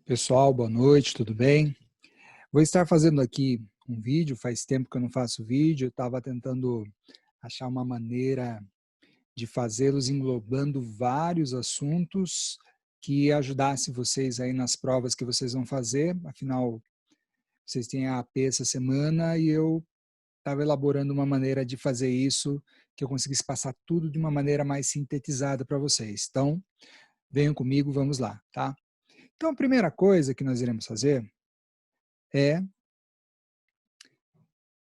Pessoal, boa noite, tudo bem? Vou estar fazendo aqui um vídeo, faz tempo que eu não faço vídeo, eu estava tentando achar uma maneira de fazê-los englobando vários assuntos que ajudasse vocês aí nas provas que vocês vão fazer, afinal, vocês têm a AP essa semana e eu estava elaborando uma maneira de fazer isso, que eu conseguisse passar tudo de uma maneira mais sintetizada para vocês. Então, venham comigo, vamos lá, tá? Então, a primeira coisa que nós iremos fazer é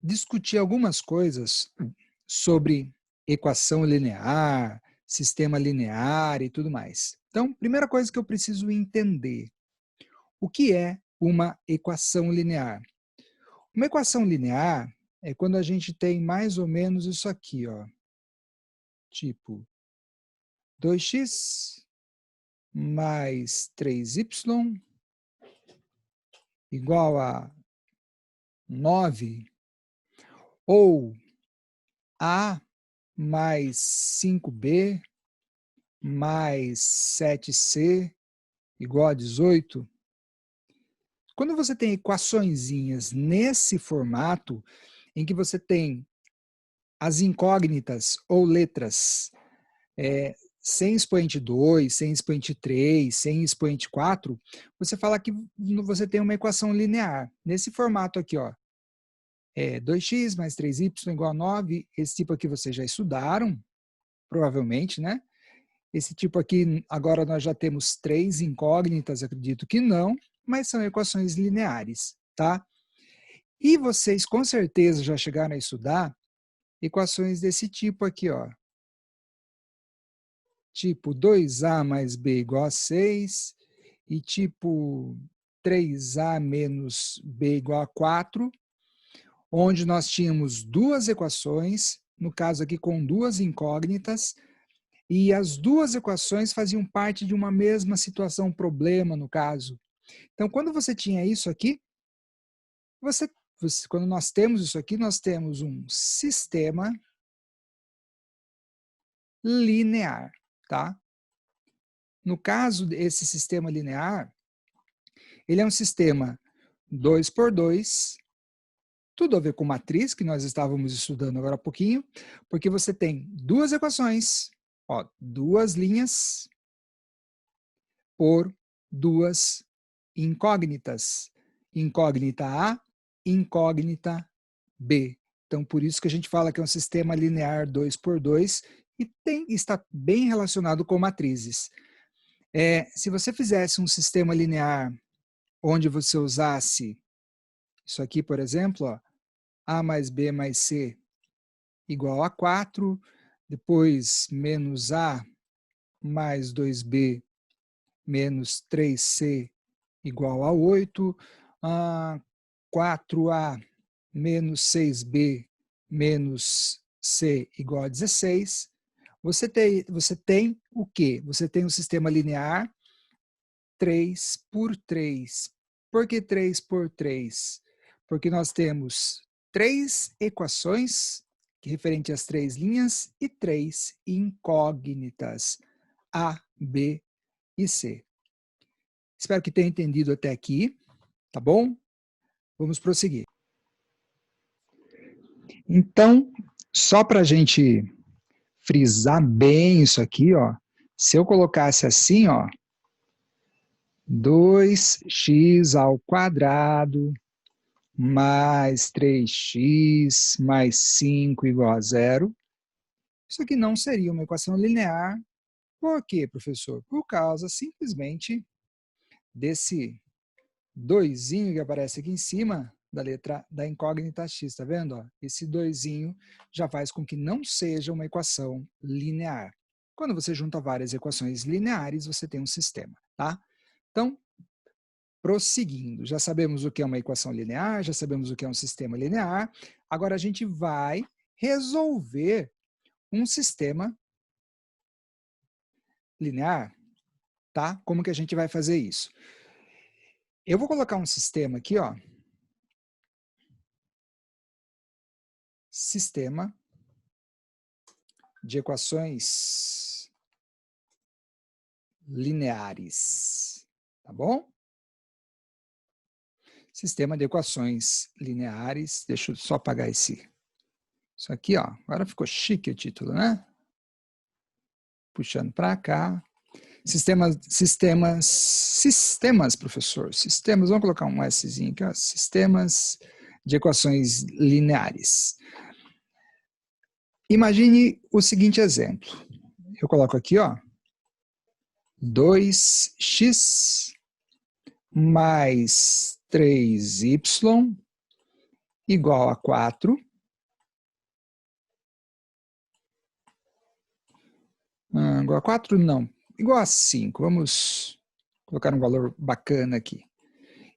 discutir algumas coisas sobre equação linear, sistema linear e tudo mais. Então, primeira coisa que eu preciso entender, o que é uma equação linear? Uma equação linear é quando a gente tem mais ou menos isso aqui, ó, tipo 2x mais 3y igual a 9, ou a mais 5b mais 7c igual a 18. Quando você tem equaçõezinhas nesse formato, em que você tem as incógnitas ou letras sem expoente 2, sem expoente 3, sem expoente 4, você fala que você tem uma equação linear. Nesse formato aqui, ó, 2x mais 3y igual a 9, esse tipo aqui vocês já estudaram, provavelmente, né? Esse tipo aqui, agora nós já temos 3 incógnitas, acredito que não, mas são equações lineares, tá? E vocês com certeza já chegaram a estudar equações desse tipo aqui, ó. Tipo 2a mais b igual a 6 e tipo 3a menos b igual a 4, onde nós tínhamos duas equações, no caso aqui com duas incógnitas, e as duas equações faziam parte de uma mesma situação, problema no caso. Então, quando você tinha isso aqui, quando nós temos isso aqui, nós temos um sistema linear, tá? No caso desse sistema linear, ele é um sistema 2 por 2, tudo a ver com matriz, que nós estávamos estudando agora há pouquinho, porque você tem duas equações, ó, duas linhas por duas incógnitas. Incógnita A, incógnita B. Então, por isso que a gente fala que é um sistema linear 2 por 2 e está bem relacionado com matrizes. Se você fizesse um sistema linear onde você usasse isso aqui, por exemplo, ó, A mais B mais C igual a 4, depois menos A mais 2B menos 3C igual a 8, 4A menos 6B menos C igual a 16, você tem o quê? Você tem um sistema linear 3 por 3. Por que 3 por 3? Porque nós temos 3 equações referente às 3 linhas e 3 incógnitas, A, B e C. Espero que tenha entendido até aqui, tá bom? Vamos prosseguir. Então, só para a gente frisar bem isso aqui, ó, se eu colocasse assim, ó, 2x ao quadrado mais 3x mais 5 igual a zero, isso aqui não seria uma equação linear. Por quê, professor? Por causa simplesmente desse doisinho que aparece aqui em cima da letra da incógnita x, tá vendo? Ó? Esse doisinho já faz com que não seja uma equação linear. Quando você junta várias equações lineares, você tem um sistema, tá? Então, prosseguindo, já sabemos o que é uma equação linear, já sabemos o que é um sistema linear, agora a gente vai resolver um sistema linear, tá? Como que a gente vai fazer isso? Eu vou colocar um sistema aqui, ó, sistema de equações lineares, tá bom? Sistema de equações lineares. Deixa eu só apagar isso aqui, ó. Agora ficou chique o título, né? Puxando para cá. Sistemas, professor. Sistemas, vamos colocar um Szinho aqui, ó. Sistemas de equações lineares. Imagine o seguinte exemplo. Eu coloco aqui, ó. 2x mais 3y igual a 4. Igual a 4? Não. Igual a 5. Vamos colocar um valor bacana aqui.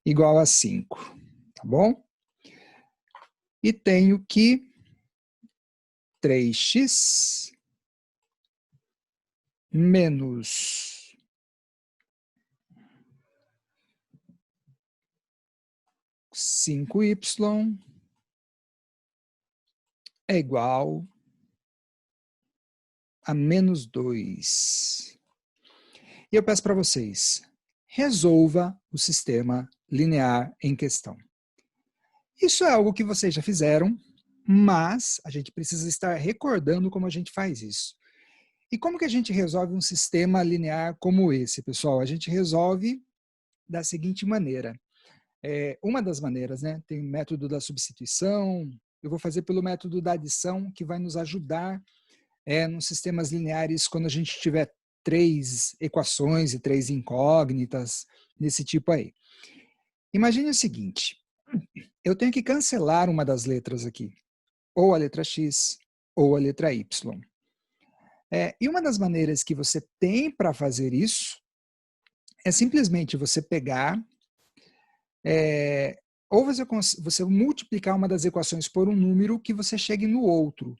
Igual a 5. Tá bom? E tenho que 3x menos 5y é igual a menos 2. E eu peço para vocês, resolva o sistema linear em questão. Isso é algo que vocês já fizeram, mas a gente precisa estar recordando como a gente faz isso. E como que a gente resolve um sistema linear como esse, pessoal? A gente resolve da seguinte maneira. Uma das maneiras, né? Tem o método da substituição, eu vou fazer pelo método da adição, que vai nos ajudar nos sistemas lineares quando a gente tiver 3 equações e 3 incógnitas, desse tipo aí. Imagine o seguinte, eu tenho que cancelar uma das letras aqui, ou a letra x, ou a letra y. E uma das maneiras que você tem para fazer isso é simplesmente você pegar, ou você multiplicar uma das equações por um número que você chegue no outro,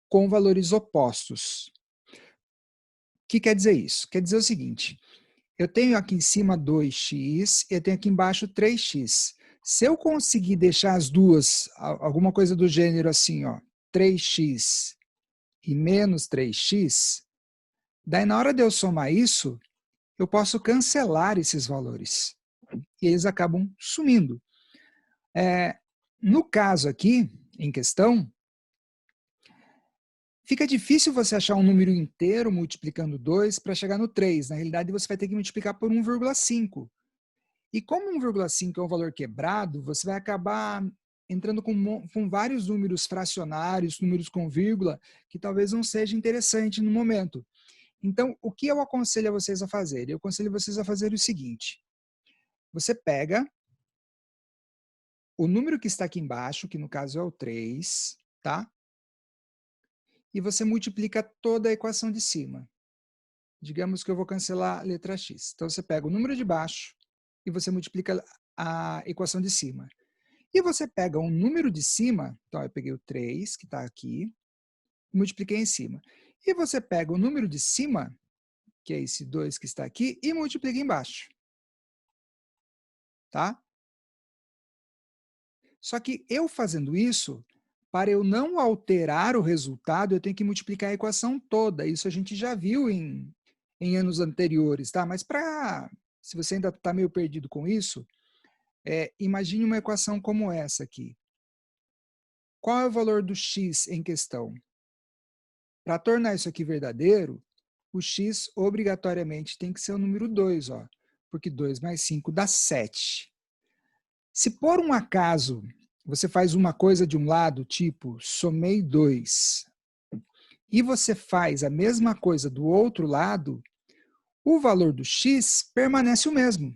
com valores opostos. O que quer dizer isso? Quer dizer o seguinte, eu tenho aqui em cima 2x e eu tenho aqui embaixo 3x. Se eu conseguir deixar as duas, alguma coisa do gênero assim, ó, 3x e menos 3x, daí na hora de eu somar isso, eu posso cancelar esses valores. E eles acabam sumindo. No caso aqui, em questão, fica difícil você achar um número inteiro multiplicando 2 para chegar no 3. Na realidade, você vai ter que multiplicar por 1,5. E como 1,5 é um valor quebrado, você vai acabar entrando com vários números fracionários, números com vírgula, que talvez não seja interessante no momento. Então, o que eu aconselho a vocês a fazer? Eu aconselho vocês a fazer o seguinte. Você pega o número que está aqui embaixo, que no caso é o 3, tá? E você multiplica toda a equação de cima. Digamos que eu vou cancelar a letra x. Então, você pega o número de baixo e você multiplica a equação de cima. E você pega um número de cima, então eu peguei o 3, que está aqui, e multipliquei em cima. E você pega o número de cima, que é esse 2 que está aqui, e multiplica embaixo. Tá? Só que eu fazendo isso, para eu não alterar o resultado, eu tenho que multiplicar a equação toda. Isso a gente já viu em anos anteriores, tá? Mas se você ainda está meio perdido com isso, imagine uma equação como essa aqui. Qual é o valor do x em questão? Para tornar isso aqui verdadeiro, o x obrigatoriamente tem que ser o número 2, ó, porque 2 mais 5 dá 7. Se por um acaso você faz uma coisa de um lado, tipo, somei 2, e você faz a mesma coisa do outro lado, o valor do x permanece o mesmo.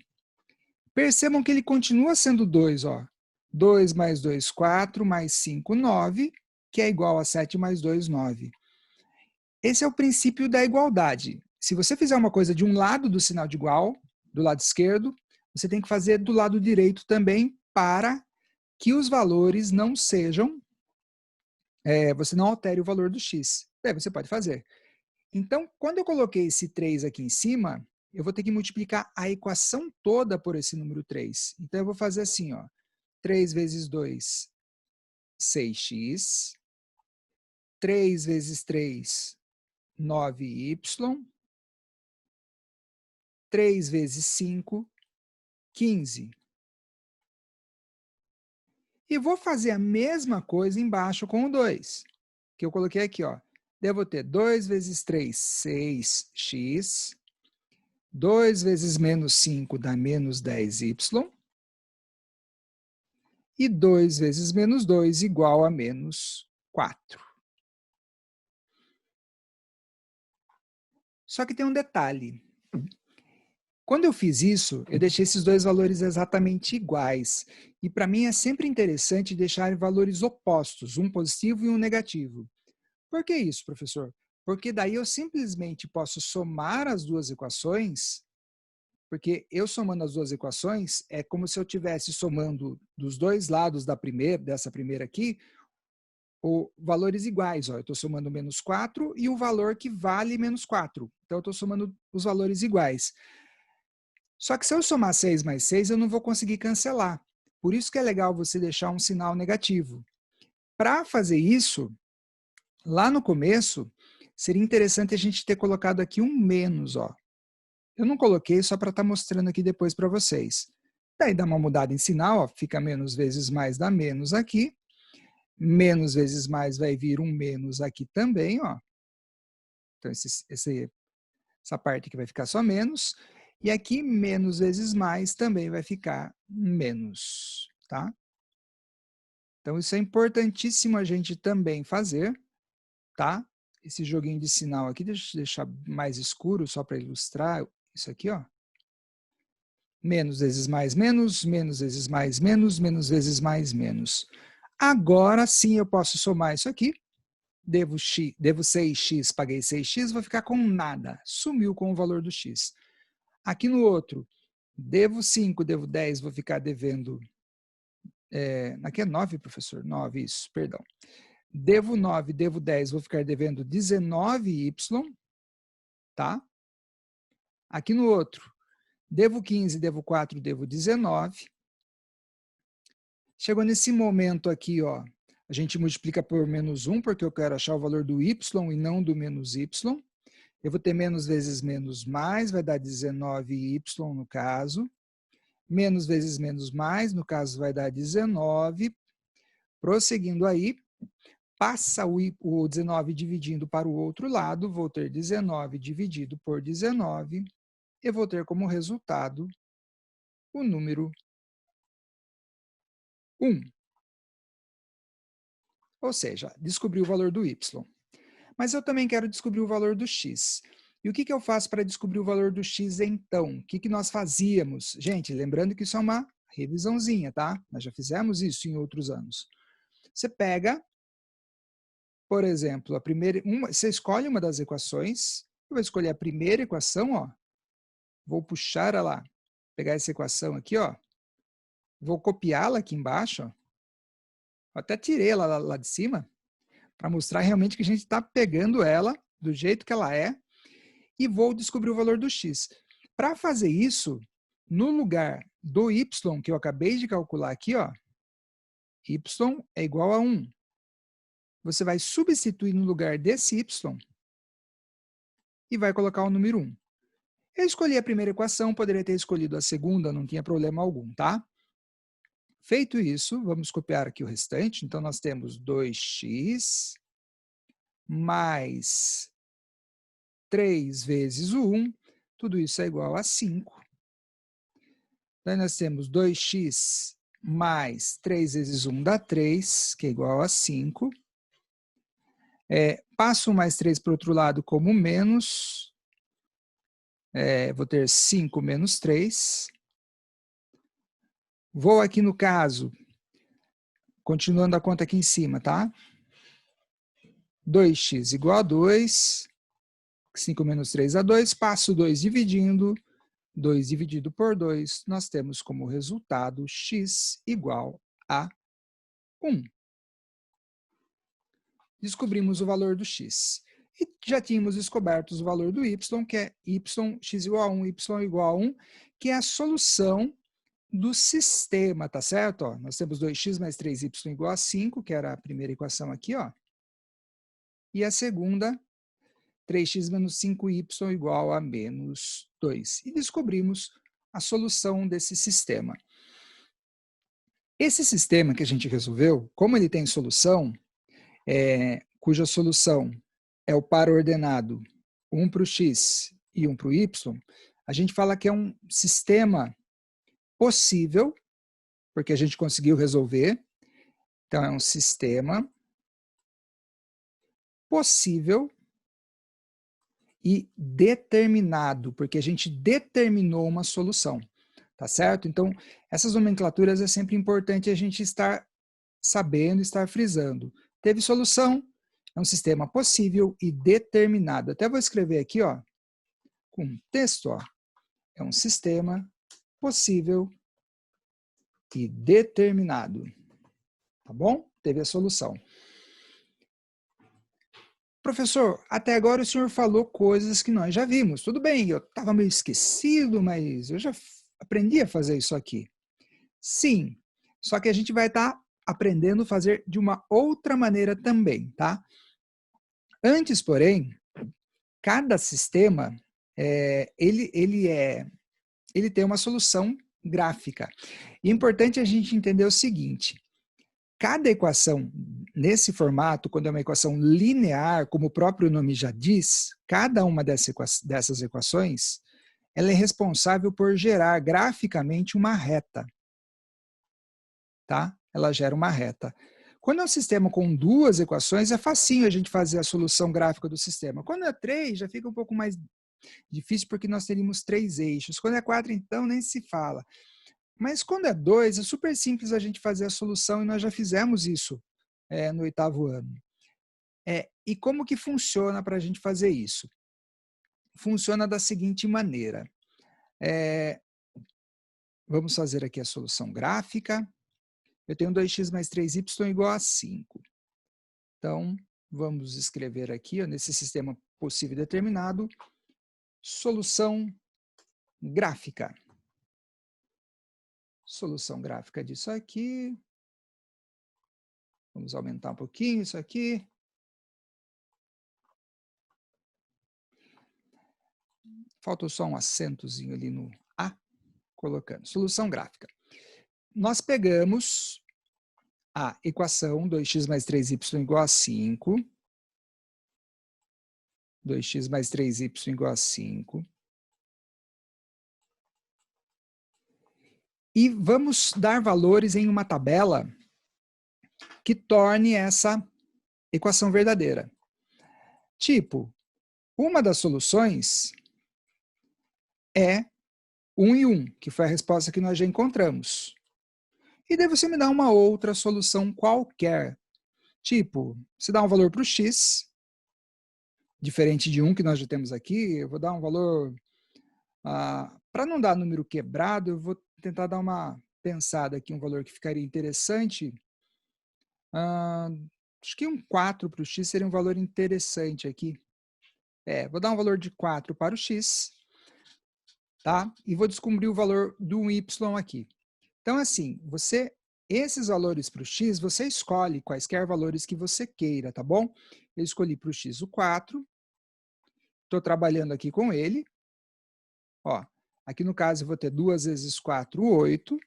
Percebam que ele continua sendo 2, ó. 2 mais 2, 4, mais 5, 9, que é igual a 7 mais 2, 9. Esse é o princípio da igualdade. Se você fizer uma coisa de um lado do sinal de igual, do lado esquerdo, você tem que fazer do lado direito também para que os valores não sejam, você não altere o valor do x. Daí você pode fazer. Então, quando eu coloquei esse 3 aqui em cima, eu vou ter que multiplicar a equação toda por esse número 3. Então, eu vou fazer assim, ó, 3 vezes 2, 6x. 3 vezes 3, 9y. 3 vezes 5, 15. E vou fazer a mesma coisa embaixo com o 2, que eu coloquei aqui, ó. Devo ter 2 vezes 3, 6x. 2 vezes menos 5 dá menos 10y. E 2 vezes menos 2 igual a menos 4. Só que tem um detalhe. Quando eu fiz isso, eu deixei esses dois valores exatamente iguais. E para mim é sempre interessante deixar valores opostos, um positivo e um negativo. Por que isso, professor? Porque daí eu simplesmente posso somar as duas equações, porque eu somando as duas equações é como se eu estivesse somando dos dois lados dessa primeira aqui, valores iguais. Ó. Eu estou somando menos 4 e o valor que vale menos 4. Então, eu estou somando os valores iguais. Só que se eu somar 6 mais 6, eu não vou conseguir cancelar. Por isso que é legal você deixar um sinal negativo. Para fazer isso, lá no começo, seria interessante a gente ter colocado aqui um menos. Ó. Eu não coloquei só para estar mostrando aqui depois para vocês. Daí dá uma mudada em sinal, ó, fica menos vezes mais dá menos aqui. Menos vezes mais vai vir um menos aqui também. Ó. Então, essa parte aqui vai ficar só menos. E aqui, menos vezes mais também vai ficar menos, tá? Então, isso é importantíssimo a gente também fazer, tá? Esse joguinho de sinal aqui, deixa eu deixar mais escuro só para ilustrar isso aqui, ó. Menos vezes mais menos, menos vezes mais menos, menos vezes mais menos. Agora sim eu posso somar isso aqui. Devo 6x, paguei 6x, vou ficar com nada. Sumiu com o valor do x. Aqui no outro, devo 5, devo 10, vou ficar devendo... aqui é 9, professor? 9, isso, perdão. Devo 9, devo 10, vou ficar devendo 19y, tá? Aqui no outro, devo 15, devo 4, devo 19. Chegou nesse momento aqui, ó, a gente multiplica por menos 1, porque eu quero achar o valor do y e não do menos y. Eu vou ter menos vezes menos mais, vai dar 19y no caso. Menos vezes menos mais, no caso vai dar 19. Prosseguindo aí, passa o 19 dividindo para o outro lado, vou ter 19 dividido por 19, e vou ter como resultado o número 1. Ou seja, descobri o valor do y. Mas eu também quero descobrir o valor do x. E o que eu faço para descobrir o valor do x então? O que nós fazíamos? Gente, lembrando que isso é uma revisãozinha, tá? Nós já fizemos isso em outros anos. Você pega, por exemplo, você escolhe uma das equações, eu vou escolher a primeira equação, ó, vou puxar ela, pegar essa equação aqui, ó, vou copiá-la aqui embaixo, ó, até tirei ela lá de cima, para mostrar realmente que a gente está pegando ela do jeito que ela é, e vou descobrir o valor do x. Para fazer isso, no lugar do y que eu acabei de calcular aqui, ó, y é igual a 1. Você vai substituir no lugar desse y e vai colocar o número 1. Eu escolhi a primeira equação, poderia ter escolhido a segunda, não tinha problema algum, tá? Feito isso, vamos copiar aqui o restante. Então, nós temos 2x mais 3 vezes o 1, tudo isso é igual a 5. Daí nós temos 2x mais 3 vezes 1 dá 3, que é igual a 5. Passo 1 mais 3 para o outro lado como menos. Vou ter 5 menos 3. Vou aqui no caso, continuando a conta aqui em cima, tá? 2x igual a 2. 5 menos 3 dá 2. Passo 2 dividindo. 2 dividido por 2, nós temos como resultado x igual a 1. Descobrimos o valor do x. E já tínhamos descoberto o valor do y, que é x igual a 1, y igual a 1, que é a solução do sistema, tá certo? Ó, nós temos 2x mais 3y igual a 5, que era a primeira equação aqui, ó. E a segunda, 3x menos 5y igual a menos 2. E descobrimos a solução desse sistema. Esse sistema que a gente resolveu, como ele tem solução, cuja solução é o par ordenado, um para o x e um para o y, a gente fala que é um sistema possível, porque a gente conseguiu resolver. Então, é um sistema possível e determinado, porque a gente determinou uma solução, tá certo? Então, essas nomenclaturas é sempre importante a gente estar sabendo, estar frisando. Teve solução, é um sistema possível e determinado. Até vou escrever aqui, ó, com texto, ó, é um sistema possível e determinado, tá bom? Teve a solução. Professor, até agora o senhor falou coisas que nós já vimos. Tudo bem, eu estava meio esquecido, mas eu já aprendi a fazer isso aqui. Sim, só que a gente vai estar aprendendo a fazer de uma outra maneira também, tá? Antes, porém, cada sistema, ele tem uma solução gráfica. E é importante a gente entender o seguinte, cada equação nesse formato, quando é uma equação linear, como o próprio nome já diz, cada uma dessas equações, ela é responsável por gerar graficamente uma reta. Tá? Ela gera uma reta. Quando é um sistema com duas equações, é facinho a gente fazer a solução gráfica do sistema. Quando é 3, já fica um pouco mais difícil, porque nós teríamos 3 eixos. Quando é 4, então, nem se fala. Mas quando é 2, é super simples a gente fazer a solução, e nós já fizemos isso no 8º ano. E como que funciona para a gente fazer isso? Funciona da seguinte maneira. Vamos fazer aqui a solução gráfica. Eu tenho 2x mais 3y igual a 5. Então, vamos escrever aqui, ó, nesse sistema possível e determinado, solução gráfica. Solução gráfica disso aqui. Vamos aumentar um pouquinho isso aqui. Faltou só um acentozinho ali no A, colocando. Solução gráfica. Nós pegamos a equação 2x mais 3y igual a 5. 2x mais 3y igual a 5. E vamos dar valores em uma tabela que torne essa equação verdadeira. Tipo, uma das soluções é 1 e 1, que foi a resposta que nós já encontramos. E daí você me dá uma outra solução qualquer. Tipo, você dá um valor para o x, diferente de 1 que nós já temos aqui, eu vou dar um valor... para não dar número quebrado, eu vou tentar dar uma pensada aqui, um valor que ficaria interessante. Acho que um 4 para o x seria um valor interessante aqui. Vou dar um valor de 4 para o x, tá? E vou descobrir o valor do y aqui. Então, assim, esses valores para o x, você escolhe quaisquer valores que você queira, tá bom? Eu escolhi para o x o 4, estou trabalhando aqui com ele. Ó, aqui no caso eu vou ter 2 vezes 4, 8,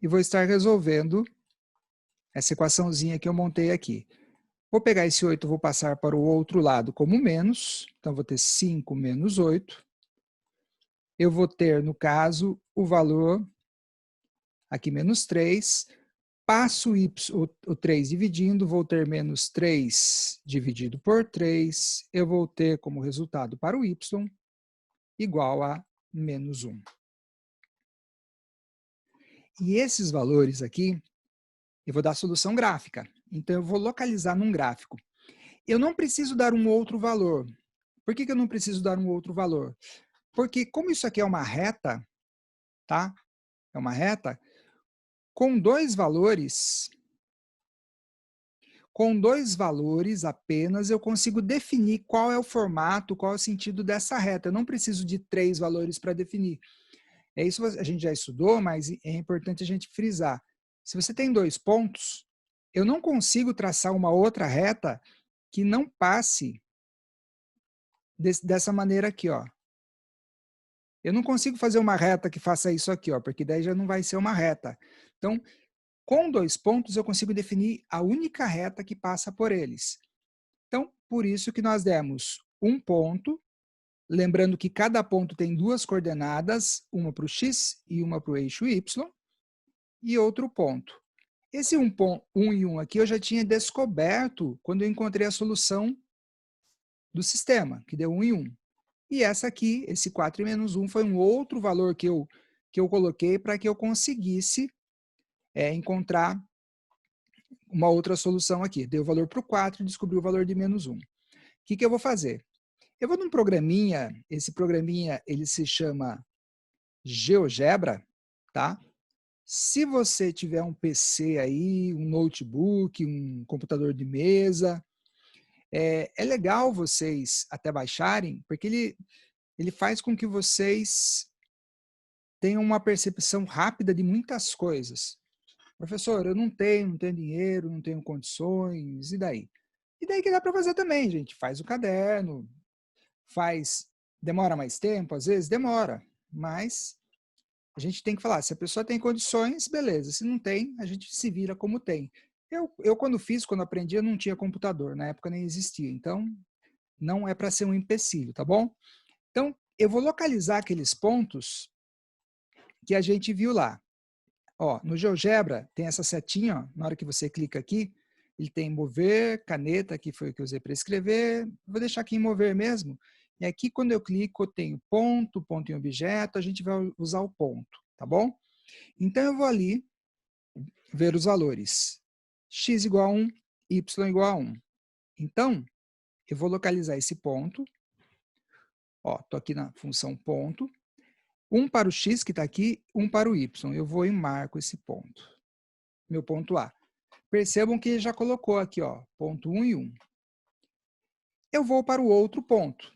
e vou estar resolvendo essa equaçãozinha que eu montei aqui. Vou pegar esse 8, vou passar para o outro lado como menos, então vou ter 5 menos 8. Eu vou ter, no caso, o valor, aqui menos 3, passo o 3 dividindo, vou ter menos 3 dividido por 3, eu vou ter como resultado para o y igual a menos 1. E esses valores aqui, eu vou dar solução gráfica. Então, eu vou localizar num gráfico. Eu não preciso dar um outro valor. Por que eu não preciso dar um outro valor? Porque como isso aqui é uma reta, tá? É uma reta, com dois valores apenas eu consigo definir qual é o formato, qual é o sentido dessa reta. Eu não preciso de 3 valores para definir. Isso a gente já estudou, mas é importante a gente frisar. Se você tem 2 pontos, eu não consigo traçar uma outra reta que não passe dessa maneira aqui, ó. Eu não consigo fazer uma reta que faça isso aqui, ó, porque daí já não vai ser uma reta. Então, com 2 pontos, eu consigo definir a única reta que passa por eles. Então, por isso que nós demos um ponto, lembrando que cada ponto tem 2 coordenadas, uma para o x e uma para o eixo y, e outro ponto. Esse 1 e 1 aqui eu já tinha descoberto quando eu encontrei a solução do sistema, que deu 1 e 1. E essa aqui, esse 4 e menos 1, foi um outro valor que eu coloquei para que eu conseguisse encontrar uma outra solução aqui. Dei o valor para o 4 e descobri o valor de menos 1. O que eu vou fazer? Eu vou num programinha, esse programinha ele se chama GeoGebra, tá? Se você tiver um PC aí, um notebook, um computador de mesa, é legal vocês até baixarem, porque ele faz com que vocês tenham uma percepção rápida de muitas coisas. Professor, eu não tenho dinheiro, não tenho condições, e daí? E daí que dá para fazer também, gente. Faz o caderno, demora mais tempo, às vezes demora, mas a gente tem que falar, se a pessoa tem condições, beleza, se não tem, a gente se vira como tem. Eu quando aprendi, eu não tinha computador, na época nem existia, então não é para ser um empecilho, tá bom? Então, eu vou localizar aqueles pontos que a gente viu lá. Ó, no GeoGebra tem essa setinha, ó, na hora que você clica aqui, ele tem mover, caneta, que foi o que eu usei para escrever, vou deixar aqui em mover mesmo, e aqui quando eu clico eu tenho ponto, ponto em objeto, a gente vai usar o ponto, tá bom? Então eu vou ali ver os valores, x igual a 1, y igual a 1. Então, eu vou localizar esse ponto, ó, tô aqui na função ponto, 1 para o x que está aqui, 1 para o y, eu vou e marco esse ponto, meu ponto A. Percebam que já colocou aqui, ó, ponto 1 e 1. Eu vou para o outro ponto.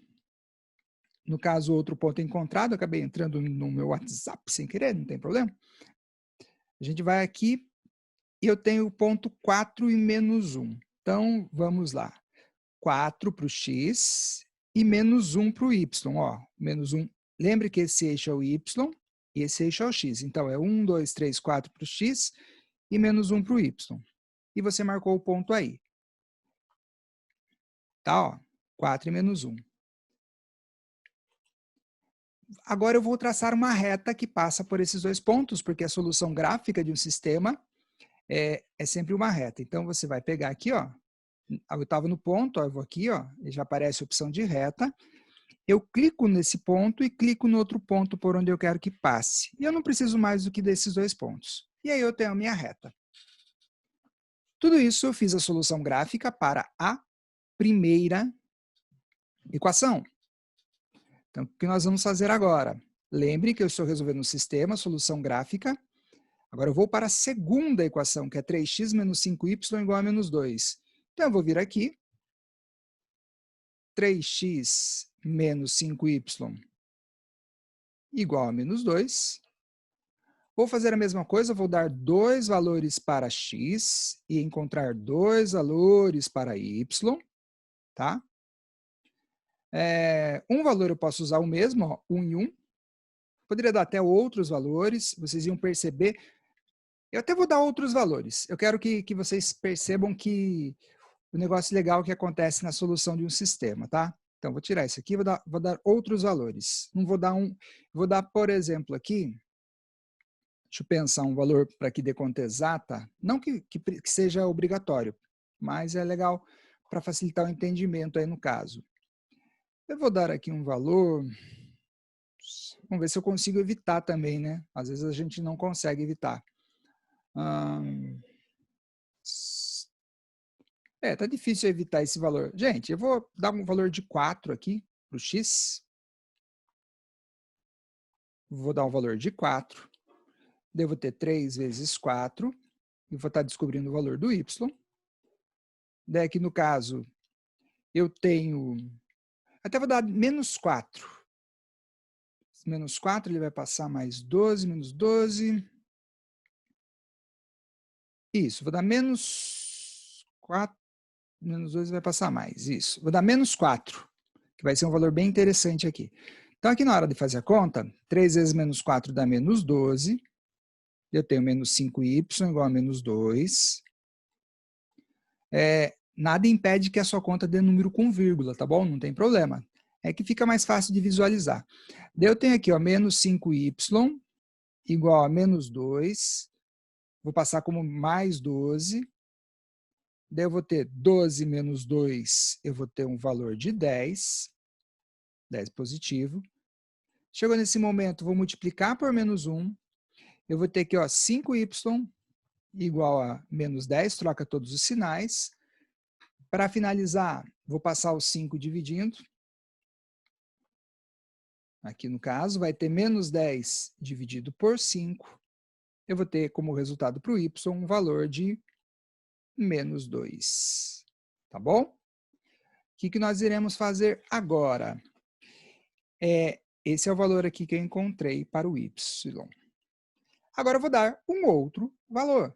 No caso, o outro ponto encontrado, eu acabei entrando no meu WhatsApp sem querer, não tem problema. A gente vai aqui e eu tenho o ponto 4 e menos 1. Então, vamos lá. 4 para o x e menos 1 para o y. Ó, menos 1. Lembre que esse eixo é o y e esse eixo é o x. Então, é 1, 2, 3, 4 para o x e menos 1 para o y. E você marcou o ponto aí. Tá, ó, 4 e menos 1. Agora eu vou traçar uma reta que passa por esses 2 pontos, porque a solução gráfica de um sistema é sempre uma reta. Então, você vai pegar aqui, ó, eu estava no ponto, ó, eu vou aqui, ó, e já aparece a opção de reta. Eu clico nesse ponto e clico no outro ponto por onde eu quero que passe. E eu não preciso mais do que desses 2 pontos. E aí eu tenho a minha reta. Tudo isso eu fiz a solução gráfica para a primeira equação. Então, o que nós vamos fazer agora? Lembre que eu estou resolvendo um sistema, solução gráfica. Agora eu vou para a segunda equação, que é 3x menos 5y igual a menos 2. Então, eu vou vir aqui. 3x menos 5y igual a menos 2. Vou fazer a mesma coisa, vou dar 2 valores para x e encontrar 2 valores para y. Tá? Um valor eu posso usar o mesmo, ó, 1 e 1. Poderia dar até outros valores, vocês iam perceber. Eu até vou dar outros valores. Eu quero que vocês percebam que o negócio legal que acontece na solução de um sistema, tá? Então, vou tirar isso aqui, vou dar outros valores. Não vou dar vou dar, por exemplo, aqui, deixa eu pensar um valor para que dê conta exata, não que seja obrigatório, mas é legal para facilitar o entendimento aí no caso. Eu vou dar aqui um valor, vamos ver se eu consigo evitar também, né? Às vezes a gente não consegue evitar. Tá difícil evitar esse valor. Gente, eu vou dar um valor de 4 aqui para o x. Vou dar um valor de 4. Devo ter 3 vezes 4. E vou estar descobrindo o valor do y. Daí aqui no caso, eu tenho... Até vou dar menos 4. Menos 4, ele vai passar mais 12, menos 12. Isso, vou dar menos 4. Menos 2 vai passar mais, isso. Vou dar menos 4, que vai ser um valor bem interessante aqui. Então, aqui na hora de fazer a conta, 3 vezes menos 4 dá menos 12. Eu tenho menos 5y igual a menos 2. Nada impede que a sua conta dê número com vírgula, tá bom? Não tem problema. É que fica mais fácil de visualizar. Daí eu tenho aqui, ó, menos 5y igual a menos 2. Vou passar como mais 12. Daí eu vou ter 12 menos 2, eu vou ter um valor de 10. 10 positivo. Chegou nesse momento, vou multiplicar por menos 1. Eu vou ter aqui, ó, 5y igual a menos 10, troca todos os sinais. Para finalizar, vou passar o 5 dividindo. Aqui no caso, vai ter menos 10 dividido por 5. Eu vou ter como resultado para o y um valor de menos 2. Tá bom? O que nós iremos fazer agora? Esse é o valor aqui que eu encontrei para o y. Agora eu vou dar um outro valor.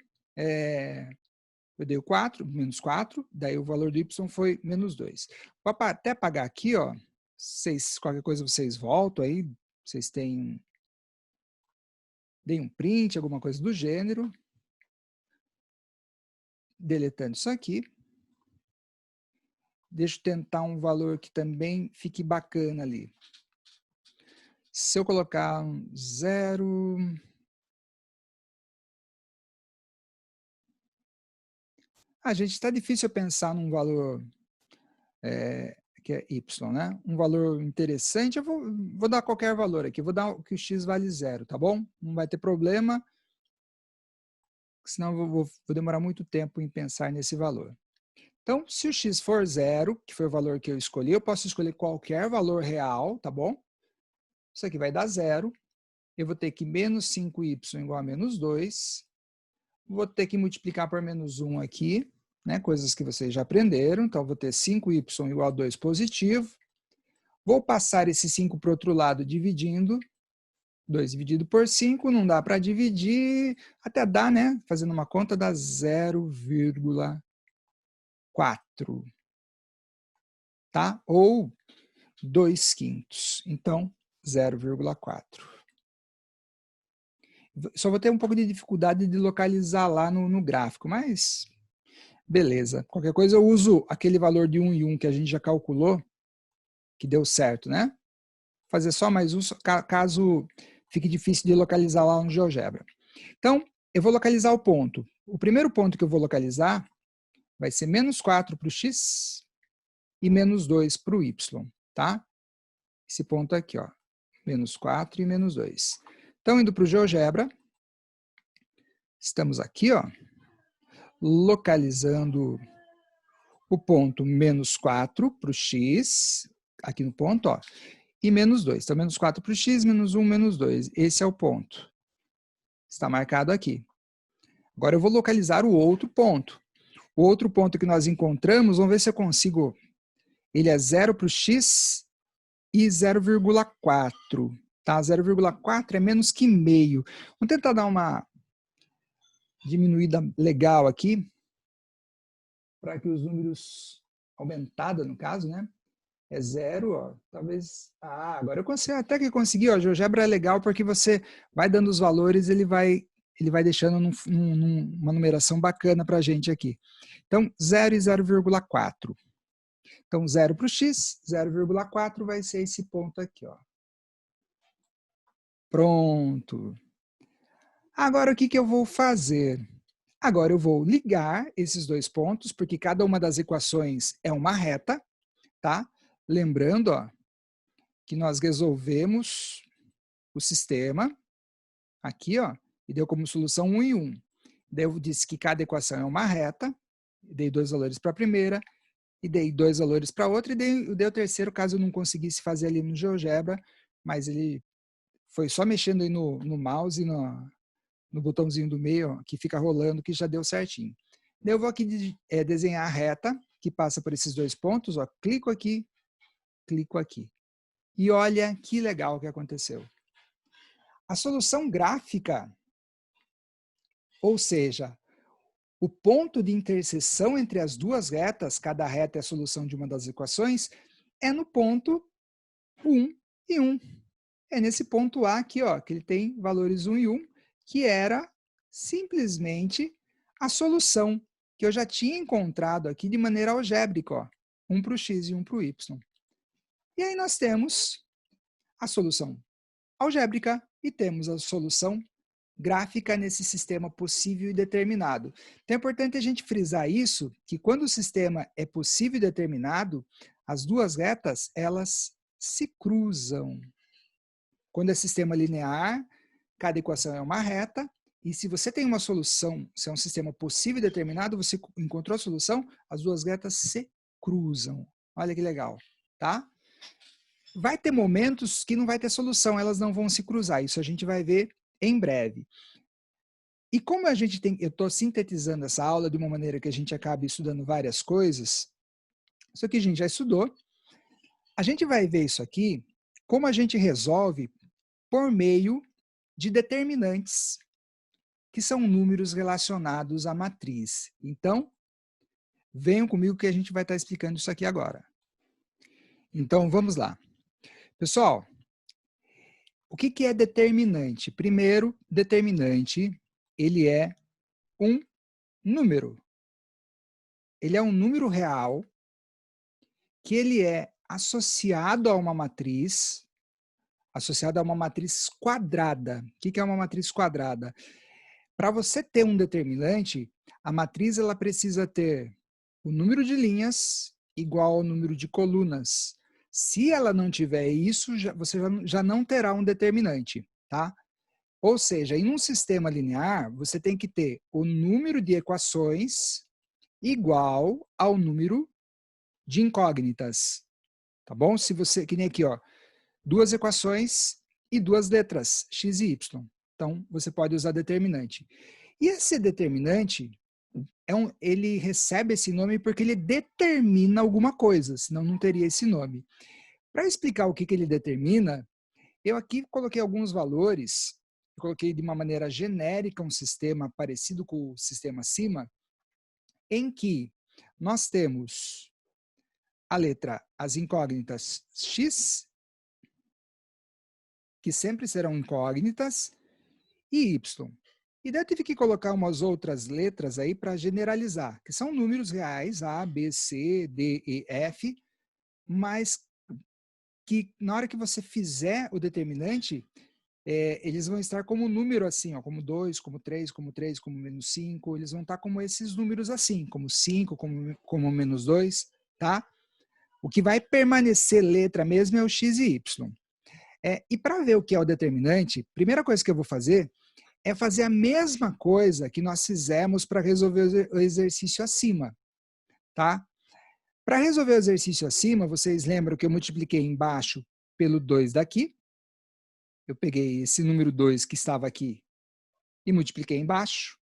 Eu dei o 4, menos 4, daí o valor do y foi menos 2. Vou até apagar aqui, ó. Qualquer coisa vocês voltam aí, vocês têm... Deem um print, alguma coisa do gênero. Deletando isso aqui. Deixa eu tentar um valor que também fique bacana ali. Se eu colocar um 0... gente, está difícil pensar num valor que é y, né? Um valor interessante, eu vou dar qualquer valor aqui. Vou dar que o x vale 0, tá bom? Não vai ter problema, senão eu vou demorar muito tempo em pensar nesse valor. Então, se o x for 0, que foi o valor que eu escolhi, eu posso escolher qualquer valor real, tá bom? Isso aqui vai dar 0. Eu vou ter que menos 5y igual a menos 2. Vou ter que multiplicar por menos 1 aqui, né? Coisas que vocês já aprenderam. Então, vou ter 5y igual a 2 positivo. Vou passar esse 5 para o outro lado dividindo. 2 dividido por 5, não dá para dividir. Até dá, né? Fazendo uma conta, dá 0,4. Tá? Ou 2/5. Então, 0,4. Só vou ter um pouco de dificuldade de localizar lá no gráfico, mas beleza. Qualquer coisa eu uso aquele valor de 1 e 1 que a gente já calculou, que deu certo, né? Fazer só mais um, caso fique difícil de localizar lá no GeoGebra. Então, eu vou localizar o ponto. O primeiro ponto que eu vou localizar vai ser menos 4 para o x e menos 2 para o y, tá? Esse ponto aqui, ó, menos 4 e menos 2. Então, indo para o GeoGebra, estamos aqui, ó, localizando o ponto menos 4 para o x, aqui no ponto, ó, e menos 2. Então, menos 4 para o x, menos 1, menos 2. Esse é o ponto. Está marcado aqui. Agora eu vou localizar o outro ponto. O outro ponto que nós encontramos, vamos ver se eu consigo. Ele é 0 para o x e 0,4. Tá? 0,4 é menos que meio. Vamos tentar dar uma diminuída legal aqui, para que os números aumentada, no caso, né? É 0, ó, talvez... agora eu consigo, até que consegui, ó, GeoGebra é legal porque você vai dando os valores, ele vai deixando uma numeração bacana para a gente aqui. Então, 0 e 0,4. Então, 0 para o x, 0,4 vai ser esse ponto aqui, ó. Pronto. Agora, o que eu vou fazer? Agora eu vou ligar esses dois pontos, porque cada uma das equações é uma reta, tá? Lembrando, ó, que nós resolvemos o sistema aqui, ó, e deu como solução 1 e 1. Daí eu disse que cada equação é uma reta, dei 2 valores para a primeira, e dei 2 valores para a outra, e dei o terceiro, caso eu não conseguisse fazer ali no GeoGebra, mas ele foi só mexendo aí no mouse, no botãozinho do meio, ó, que fica rolando, que já deu certinho. Daí eu vou aqui desenhar a reta, que passa por esses dois pontos, ó, clico aqui. E olha que legal que aconteceu. A solução gráfica, ou seja, o ponto de interseção entre as duas retas, cada reta é a solução de uma das equações, é no ponto 1 e 1. É nesse ponto A aqui, ó, que ele tem valores 1 e 1, que era simplesmente a solução que eu já tinha encontrado aqui de maneira algébrica, ó, um para o x e um para o y. E aí nós temos a solução algébrica e temos a solução gráfica nesse sistema possível e determinado. Então é importante a gente frisar isso, que quando o sistema é possível e determinado, as duas retas, elas se cruzam. Quando é sistema linear, cada equação é uma reta, e se você tem uma solução, se é um sistema possível e determinado, você encontrou a solução, as duas retas se cruzam. Olha que legal, tá? Vai ter momentos que não vai ter solução, elas não vão se cruzar, isso a gente vai ver em breve. E como a gente tem, eu estou sintetizando essa aula de uma maneira que a gente acabe estudando várias coisas, isso aqui a gente já estudou, a gente vai ver isso aqui, como a gente resolve por meio de determinantes, que são números relacionados à matriz. Então, venham comigo que a gente vai estar explicando isso aqui agora. Então, vamos lá. Pessoal, o que é determinante? Primeiro, determinante, ele é um número. Ele é um número real que ele é associado a uma matriz quadrada. O que é uma matriz quadrada? Para você ter um determinante, a matriz ela precisa ter o número de linhas igual ao número de colunas. Se ela não tiver isso, você já não terá um determinante, tá? Ou seja, em um sistema linear, você tem que ter o número de equações igual ao número de incógnitas, tá bom? Se você, que nem aqui, ó, duas equações e duas letras, x e y. Então, você pode usar determinante. E esse determinante, ele recebe esse nome porque ele determina alguma coisa, senão não teria esse nome. Para explicar o que ele determina, eu aqui coloquei alguns valores, coloquei de uma maneira genérica um sistema parecido com o sistema acima, em que nós temos a letra, as incógnitas x, que sempre serão incógnitas, e y. E daí eu tive que colocar umas outras letras aí para generalizar, que são números reais, A, B, C, D, E, F, mas que na hora que você fizer o determinante, eles vão estar como número assim, ó, como 2, como 3, como 3, como menos 5, eles vão estar como esses números assim, como 5, como menos 2, tá? O que vai permanecer letra mesmo é o x e y. E para ver o que é o determinante, primeira coisa que eu vou fazer é fazer a mesma coisa que nós fizemos para resolver o exercício acima, tá? Para resolver o exercício acima, vocês lembram que eu multipliquei embaixo pelo 2 daqui, eu peguei esse número 2 que estava aqui e multipliquei embaixo,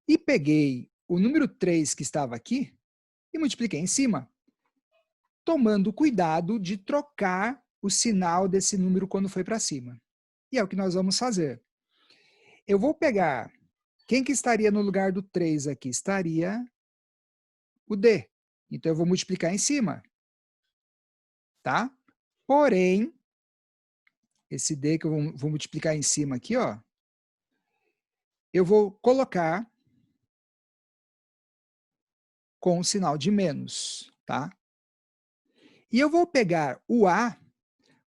e peguei o número 3 que estava aqui e multipliquei em cima, tomando cuidado de trocar o sinal desse número quando foi para cima. E é o que nós vamos fazer. Eu vou pegar, quem que estaria no lugar do 3 aqui? Estaria o D. Então eu vou multiplicar em cima, tá? Porém, esse D que eu vou multiplicar em cima aqui, ó, eu vou colocar com o sinal de menos, tá? E eu vou pegar o A,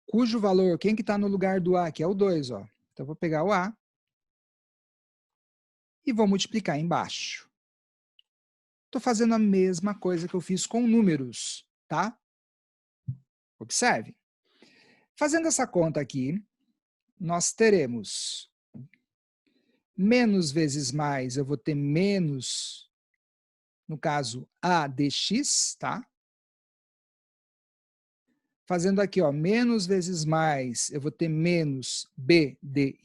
cujo valor, quem que está no lugar do A, que é o 2, ó. Então eu vou pegar o A e vou multiplicar embaixo. Estou fazendo a mesma coisa que eu fiz com números, tá? Observe. Fazendo essa conta aqui, nós teremos menos vezes mais, eu vou ter menos, no caso, A dx, tá? Fazendo aqui, ó, menos vezes mais, eu vou ter menos B dy,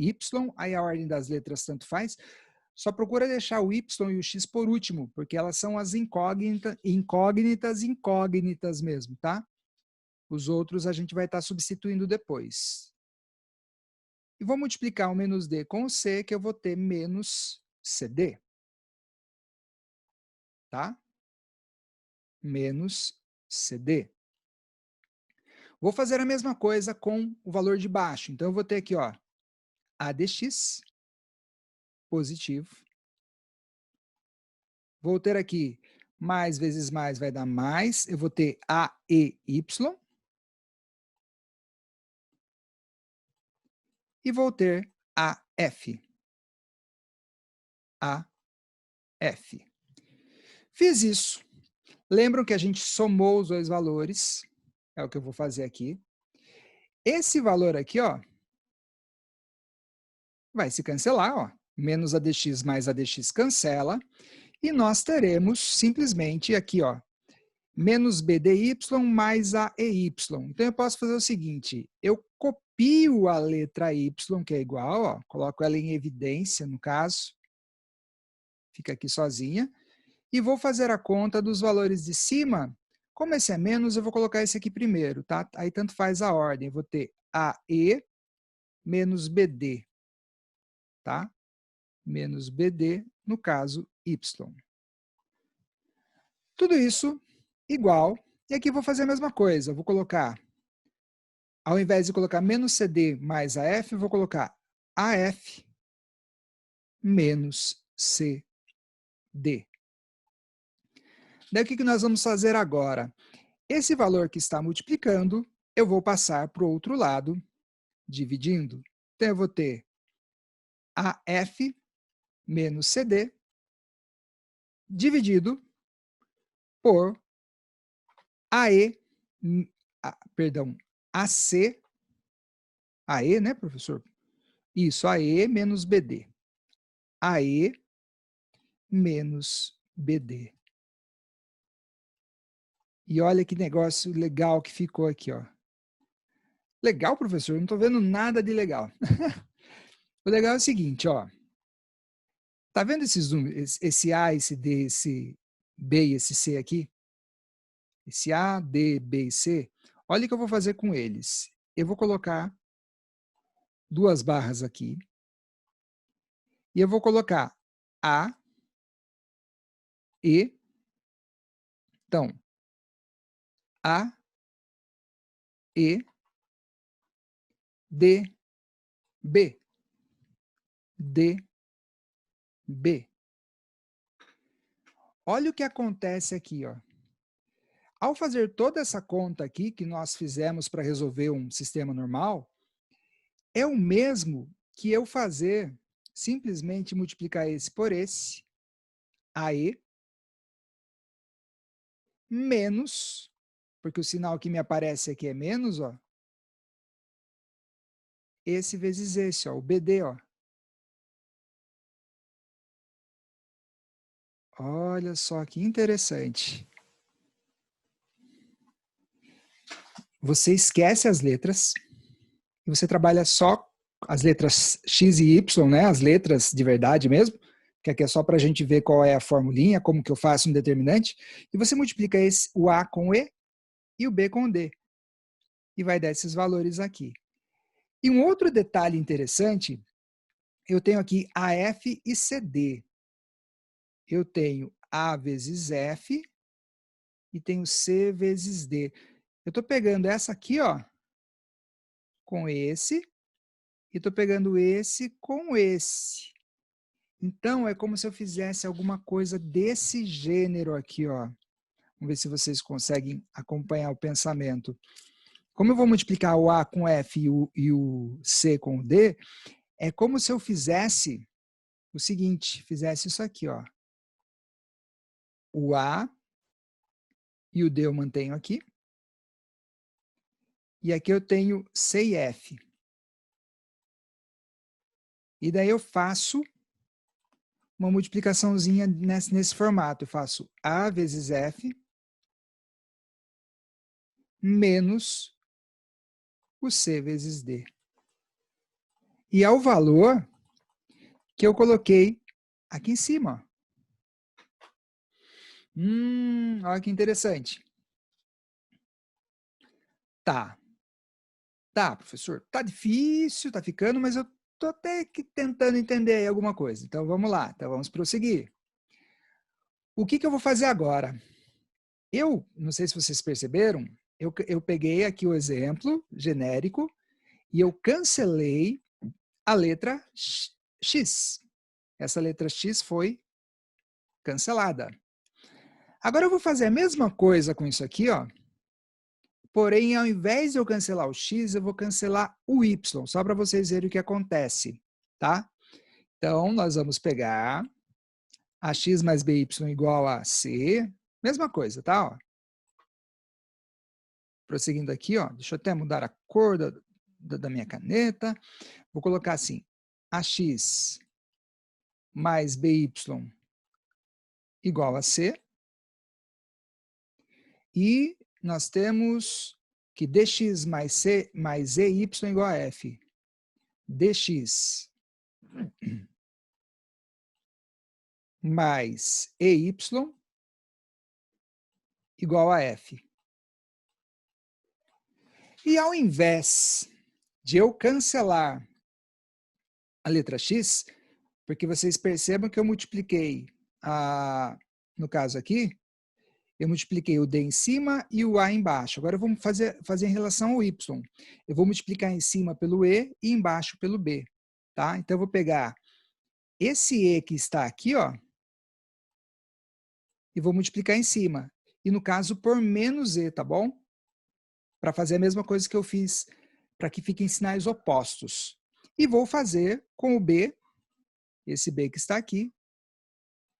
aí a ordem das letras tanto faz. Só procura deixar o y e o x por último, porque elas são as incógnitas mesmo, tá? Os outros a gente vai estar substituindo depois. E vou multiplicar o menos d com o c, que eu vou ter menos cd. Tá? Menos cd. Vou fazer a mesma coisa com o valor de baixo. Então, eu vou ter aqui, ó, a dx positivo. Vou ter aqui mais vezes mais vai dar mais. Eu vou ter A, E, Y. E vou ter AF. AF. Fiz isso. Lembram que a gente somou os dois valores? É o que eu vou fazer aqui. Esse valor aqui, ó, vai se cancelar, ó. Menos ADX mais ADX cancela. E nós teremos simplesmente aqui, ó, menos BDY mais AEY. Então, eu posso fazer o seguinte, eu copio a letra Y, que é igual, ó, coloco ela em evidência, no caso, fica aqui sozinha, e vou fazer a conta dos valores de cima. Como esse é menos, eu vou colocar esse aqui primeiro, tá? Aí tanto faz a ordem, eu vou ter AE menos BD, tá? Menos BD, no caso, Y. Tudo isso igual, e aqui eu vou fazer a mesma coisa, eu vou colocar, ao invés de colocar menos CD mais AF, eu vou colocar AF menos CD. Daí o que nós vamos fazer agora? Esse valor que está multiplicando, eu vou passar para o outro lado, dividindo. Então, eu vou ter AF menos CD dividido por AE, perdão, AC, AE, né, professor? Isso, AE menos BD. AE menos BD. E olha que negócio legal que ficou aqui, ó. Legal, professor? Não estou vendo nada de legal. O legal é o seguinte, ó. Tá vendo esses números? Esse A, esse D, esse B e esse C aqui? Esse A, D, B e C. Olha o que eu vou fazer com eles. Eu vou colocar duas barras aqui. E eu vou colocar A, E. Então, A, E, D, B. D, B. Olha o que acontece aqui, ó. Ao fazer toda essa conta aqui que nós fizemos para resolver um sistema normal, é o mesmo que eu fazer simplesmente multiplicar esse por esse, AE, menos, porque o sinal que me aparece aqui é menos, ó, esse vezes esse, ó, o BD, ó. Olha só que interessante. Você esquece as letras e você trabalha só as letras X e Y, né? As letras de verdade mesmo, que aqui é só para a gente ver qual é a formulinha, como que eu faço um determinante, e você multiplica o A com o E e o B com o D. E vai dar esses valores aqui. E um outro detalhe interessante, eu tenho aqui AF e CD. Eu tenho A vezes F e tenho C vezes D. Eu estou pegando essa aqui, ó, com esse, e estou pegando esse com esse. Então, é como se eu fizesse alguma coisa desse gênero aqui, ó. Vamos ver se vocês conseguem acompanhar o pensamento. Como eu vou multiplicar o A com F e o C com o D, é como se eu fizesse o seguinte, fizesse isso aqui, ó. O A e o D eu mantenho aqui. E aqui eu tenho C e F. E daí eu faço uma multiplicaçãozinha nesse formato. Eu faço A vezes F menos o C vezes D. E é o valor que eu coloquei aqui em cima. Olha que interessante. Tá. Tá, professor, tá difícil, tá ficando, mas eu tô até que tentando entender aí alguma coisa. Então vamos lá, então vamos prosseguir. O que eu vou fazer agora? Eu, não sei se vocês perceberam, eu peguei aqui o exemplo genérico e eu cancelei a letra X. Essa letra X foi cancelada. Agora eu vou fazer a mesma coisa com isso aqui, ó. Porém, ao invés de eu cancelar o X, eu vou cancelar o Y, só para vocês verem o que acontece, tá? Então, nós vamos pegar AX mais BY igual a C, mesma coisa, tá? Ó. Prosseguindo aqui, ó, deixa eu até mudar a cor da minha caneta. Vou colocar assim, AX mais BY igual a C. E nós temos que dx mais C mais EY igual a F. Dx mais EY igual a F. E ao invés de eu cancelar a letra X, porque vocês percebam que eu multipliquei, no caso aqui, eu multipliquei o D em cima e o A embaixo. Agora vamos fazer em relação ao Y. Eu vou multiplicar em cima pelo E e embaixo pelo B. Tá? Então eu vou pegar esse E que está aqui, ó, e vou multiplicar em cima. E no caso por menos E, tá bom? Para fazer a mesma coisa que eu fiz, para que fiquem sinais opostos. E vou fazer com o B, esse B que está aqui,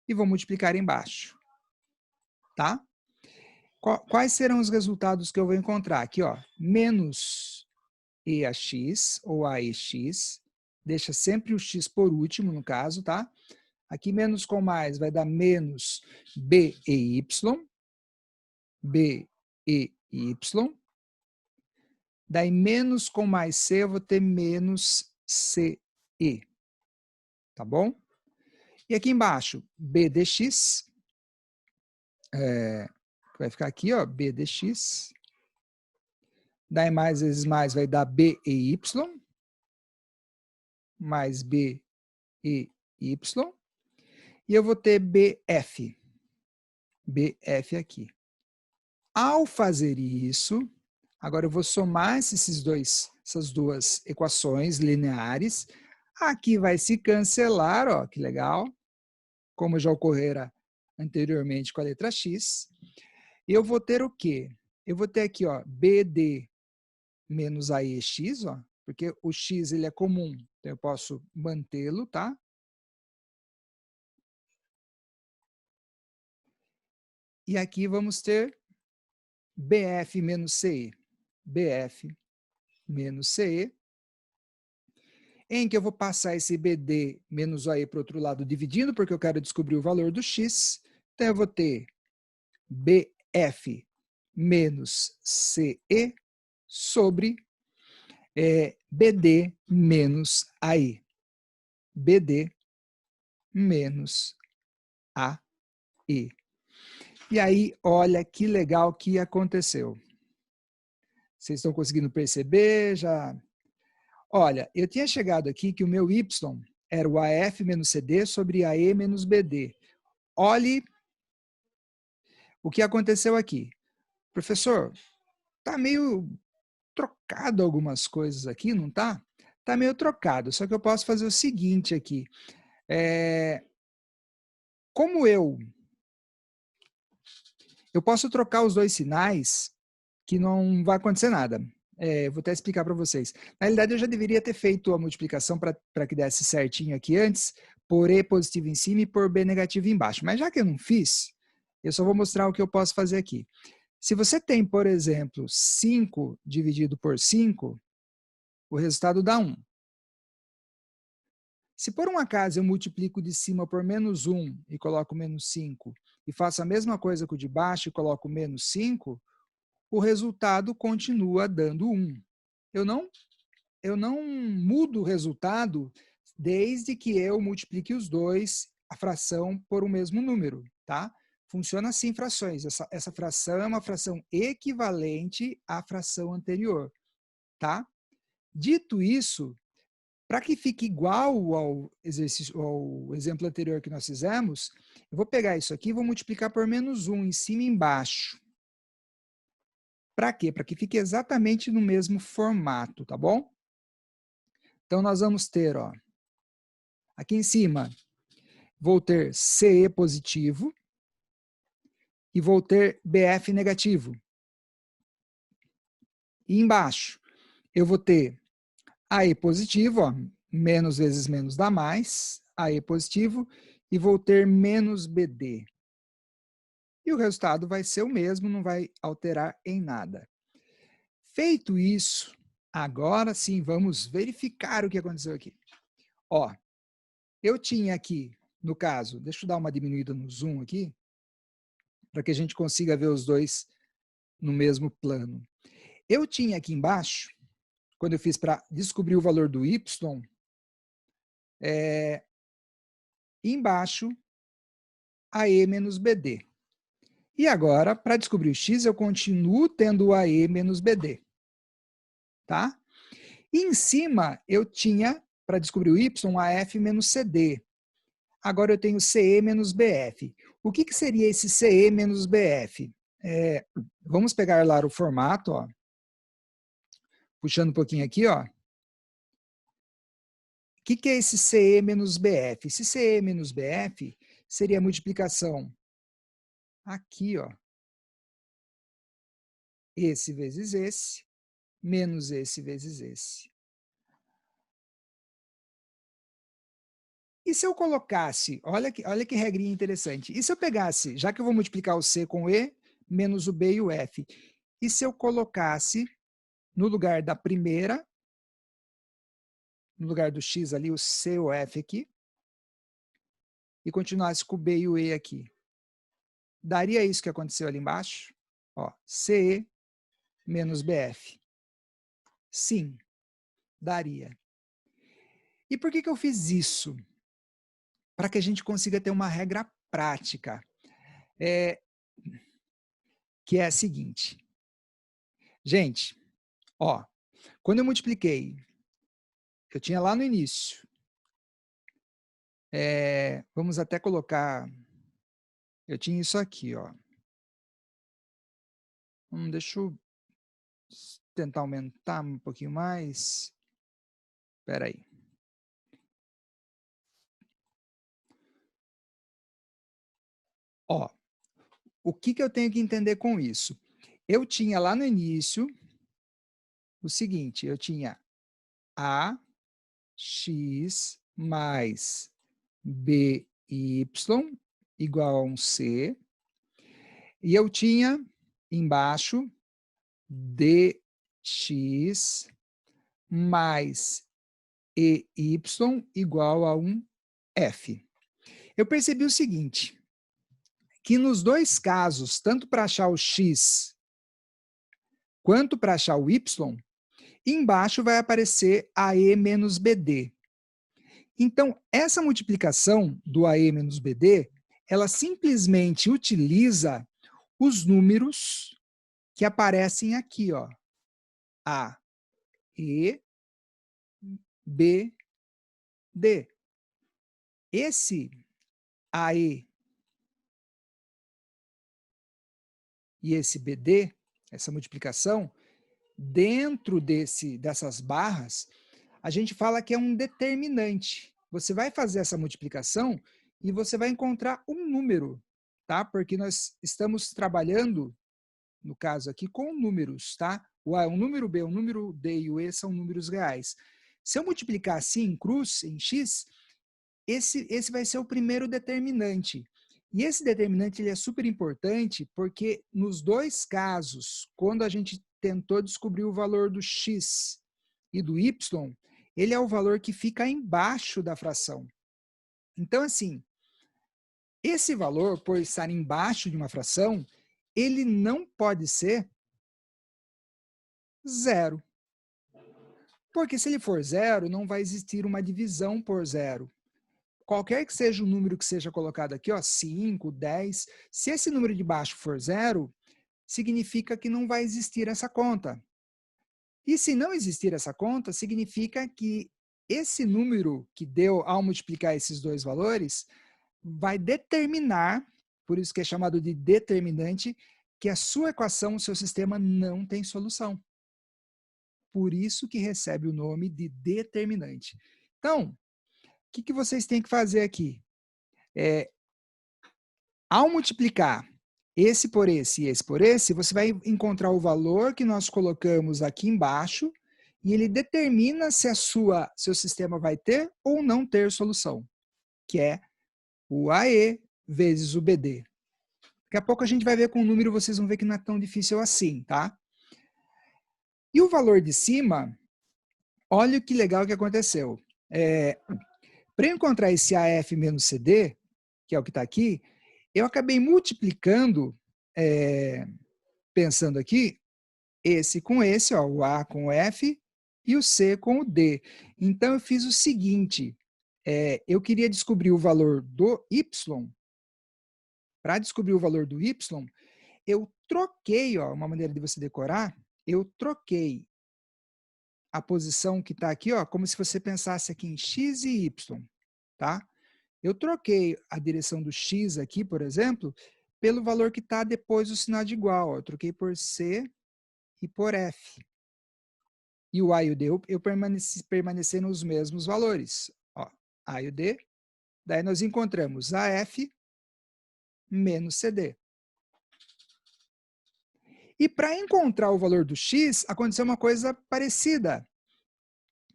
e vou multiplicar embaixo. Tá? Quais serão os resultados que eu vou encontrar? Aqui, ó, menos EAX, ou AEX, deixa sempre o X por último, no caso, tá? Aqui, menos com mais, vai dar menos BEY, BEY. Daí, menos com mais C, eu vou ter menos CE. Tá bom? E aqui embaixo, B dx, vai ficar aqui, ó, B dx. Daí, mais vezes mais, vai dar BEY, mais BEY. E eu vou ter BF. BF aqui. Ao fazer isso, agora eu vou somar essas duas equações lineares. Aqui vai se cancelar, ó, que legal, como já ocorrera anteriormente com a letra X. E eu vou ter o quê? Eu vou ter aqui, ó, BD menos AEX, ó, porque o X ele é comum, então eu posso mantê-lo, tá? E aqui vamos ter BF menos CE. BF menos CE, em que eu vou passar esse BD menos OE para o outro lado dividindo, porque eu quero descobrir o valor do X. Então, eu vou ter BF menos CE sobre BD menos AE. BD menos AE. E aí, olha que legal que aconteceu. Vocês estão conseguindo perceber? Já? Olha, eu tinha chegado aqui que o meu Y era o AF menos CD sobre AE menos BD. Olhe o que aconteceu aqui. Professor, tá meio trocado algumas coisas aqui, não tá? Tá meio trocado, só que eu posso fazer o seguinte aqui. Como eu posso trocar os dois sinais que não vai acontecer nada. Vou até explicar para vocês. Na realidade, eu já deveria ter feito a multiplicação para que desse certinho aqui antes, por E positivo em cima e por B negativo embaixo. Mas já que eu não fiz, eu só vou mostrar o que eu posso fazer aqui. Se você tem, por exemplo, 5 dividido por 5, o resultado dá 1. Se por um acaso eu multiplico de cima por menos 1 e coloco menos 5, e faço a mesma coisa com o de baixo e coloco menos 5, o resultado continua dando 1. Eu não mudo o resultado desde que eu multiplique os dois, a fração, por um mesmo número, tá? Funciona assim frações. Essa fração é uma fração equivalente à fração anterior, tá? Dito isso, para que fique igual ao exemplo anterior que nós fizemos, eu vou pegar isso aqui e vou multiplicar por menos 1 em cima e embaixo. Para quê? Para que fique exatamente no mesmo formato, tá bom? Então, nós vamos ter, ó, aqui em cima, vou ter CE positivo e vou ter BF negativo. E embaixo, eu vou ter AE positivo, ó, menos vezes menos dá mais, AE positivo, e vou ter menos BD. E o resultado vai ser o mesmo, não vai alterar em nada. Feito isso, agora sim, vamos verificar o que aconteceu aqui. Ó, eu tinha aqui, no caso, deixa eu dar uma diminuída no zoom aqui, para que a gente consiga ver os dois no mesmo plano. Eu tinha aqui embaixo, quando eu fiz para descobrir o valor do y, embaixo, AE menos BD. E agora, para descobrir o x, eu continuo tendo o AE menos BD. Tá? E em cima, eu tinha, para descobrir o y, AF menos CD. Agora eu tenho CE menos BF. O que seria esse CE menos BF? Vamos pegar lá o formato, ó. Puxando um pouquinho aqui, ó. O que é esse CE menos BF? Esse CE menos BF seria a multiplicação aqui, ó. Esse vezes esse, menos esse vezes esse. E se eu colocasse, olha que regrinha interessante, e se eu pegasse, já que eu vou multiplicar o C com o E, menos o B e o F, e se eu colocasse no lugar da primeira, no lugar do X ali, o C ou F aqui, e continuasse com o B e o E aqui, daria isso que aconteceu ali embaixo? Ó, CE menos BF. Sim, daria. E por que eu fiz isso? Para que a gente consiga ter uma regra prática. Que é a seguinte. Gente, ó, quando eu multipliquei, eu tinha lá no início, vamos até colocar, eu tinha isso aqui, ó. Deixa eu tentar aumentar um pouquinho mais. Espera aí. Ó, o que eu tenho que entender com isso? Eu tinha lá no início o seguinte, eu tinha AX mais BY igual a um C, e eu tinha embaixo dx mais EY igual a um F. Eu percebi o seguinte, que nos dois casos, tanto para achar o X quanto para achar o Y, embaixo vai aparecer AE menos BD. Então, essa multiplicação do AE menos BD, ela simplesmente utiliza os números que aparecem aqui, ó. A, E, B, D. Esse AE e esse BD, essa multiplicação, dentro dessas barras, a gente fala que é um determinante. Você vai fazer essa multiplicação e você vai encontrar um número, tá? Porque nós estamos trabalhando, no caso aqui, com números, tá? O A é um número, o B é um número, o D e o E são números reais. Se eu multiplicar assim em cruz, em X, esse vai ser o primeiro determinante. E esse determinante ele é super importante porque nos dois casos, quando a gente tentou descobrir o valor do X e do Y, ele é o valor que fica embaixo da fração. Então, assim, esse valor, por estar embaixo de uma fração, ele não pode ser zero. Porque se ele for zero, não vai existir uma divisão por zero. Qualquer que seja o número que seja colocado aqui, ó, 5, 10, se esse número de baixo for zero, significa que não vai existir essa conta. E se não existir essa conta, significa que esse número que deu ao multiplicar esses dois valores vai determinar, por isso que é chamado de determinante, que a sua equação, o seu sistema não tem solução. Por isso que recebe o nome de determinante. Então, o que vocês têm que fazer aqui? Ao multiplicar esse por esse e esse por esse, você vai encontrar o valor que nós colocamos aqui embaixo e ele determina se seu sistema vai ter ou não ter solução, que é o AE vezes o BD. Daqui a pouco a gente vai ver com o número, vocês vão ver que não é tão difícil assim, tá? E o valor de cima, olha que legal que aconteceu. Para encontrar esse AF menos CD, que é o que está aqui, eu acabei multiplicando, pensando aqui, esse com esse, ó, o A com o F e o C com o D. Então, eu fiz o seguinte, eu queria descobrir o valor do Y. Para descobrir o valor do Y, eu troquei, ó, uma maneira de você decorar, eu troquei a posição que está aqui, ó, como se você pensasse aqui em X e Y, tá? Eu troquei a direção do X aqui, por exemplo, pelo valor que está depois do sinal de igual. Ó. Eu troquei por C e por F. E o A e o D eu permaneceram os mesmos valores. Ó, A e o D. Daí nós encontramos AF menos CD. E para encontrar o valor do X, aconteceu uma coisa parecida.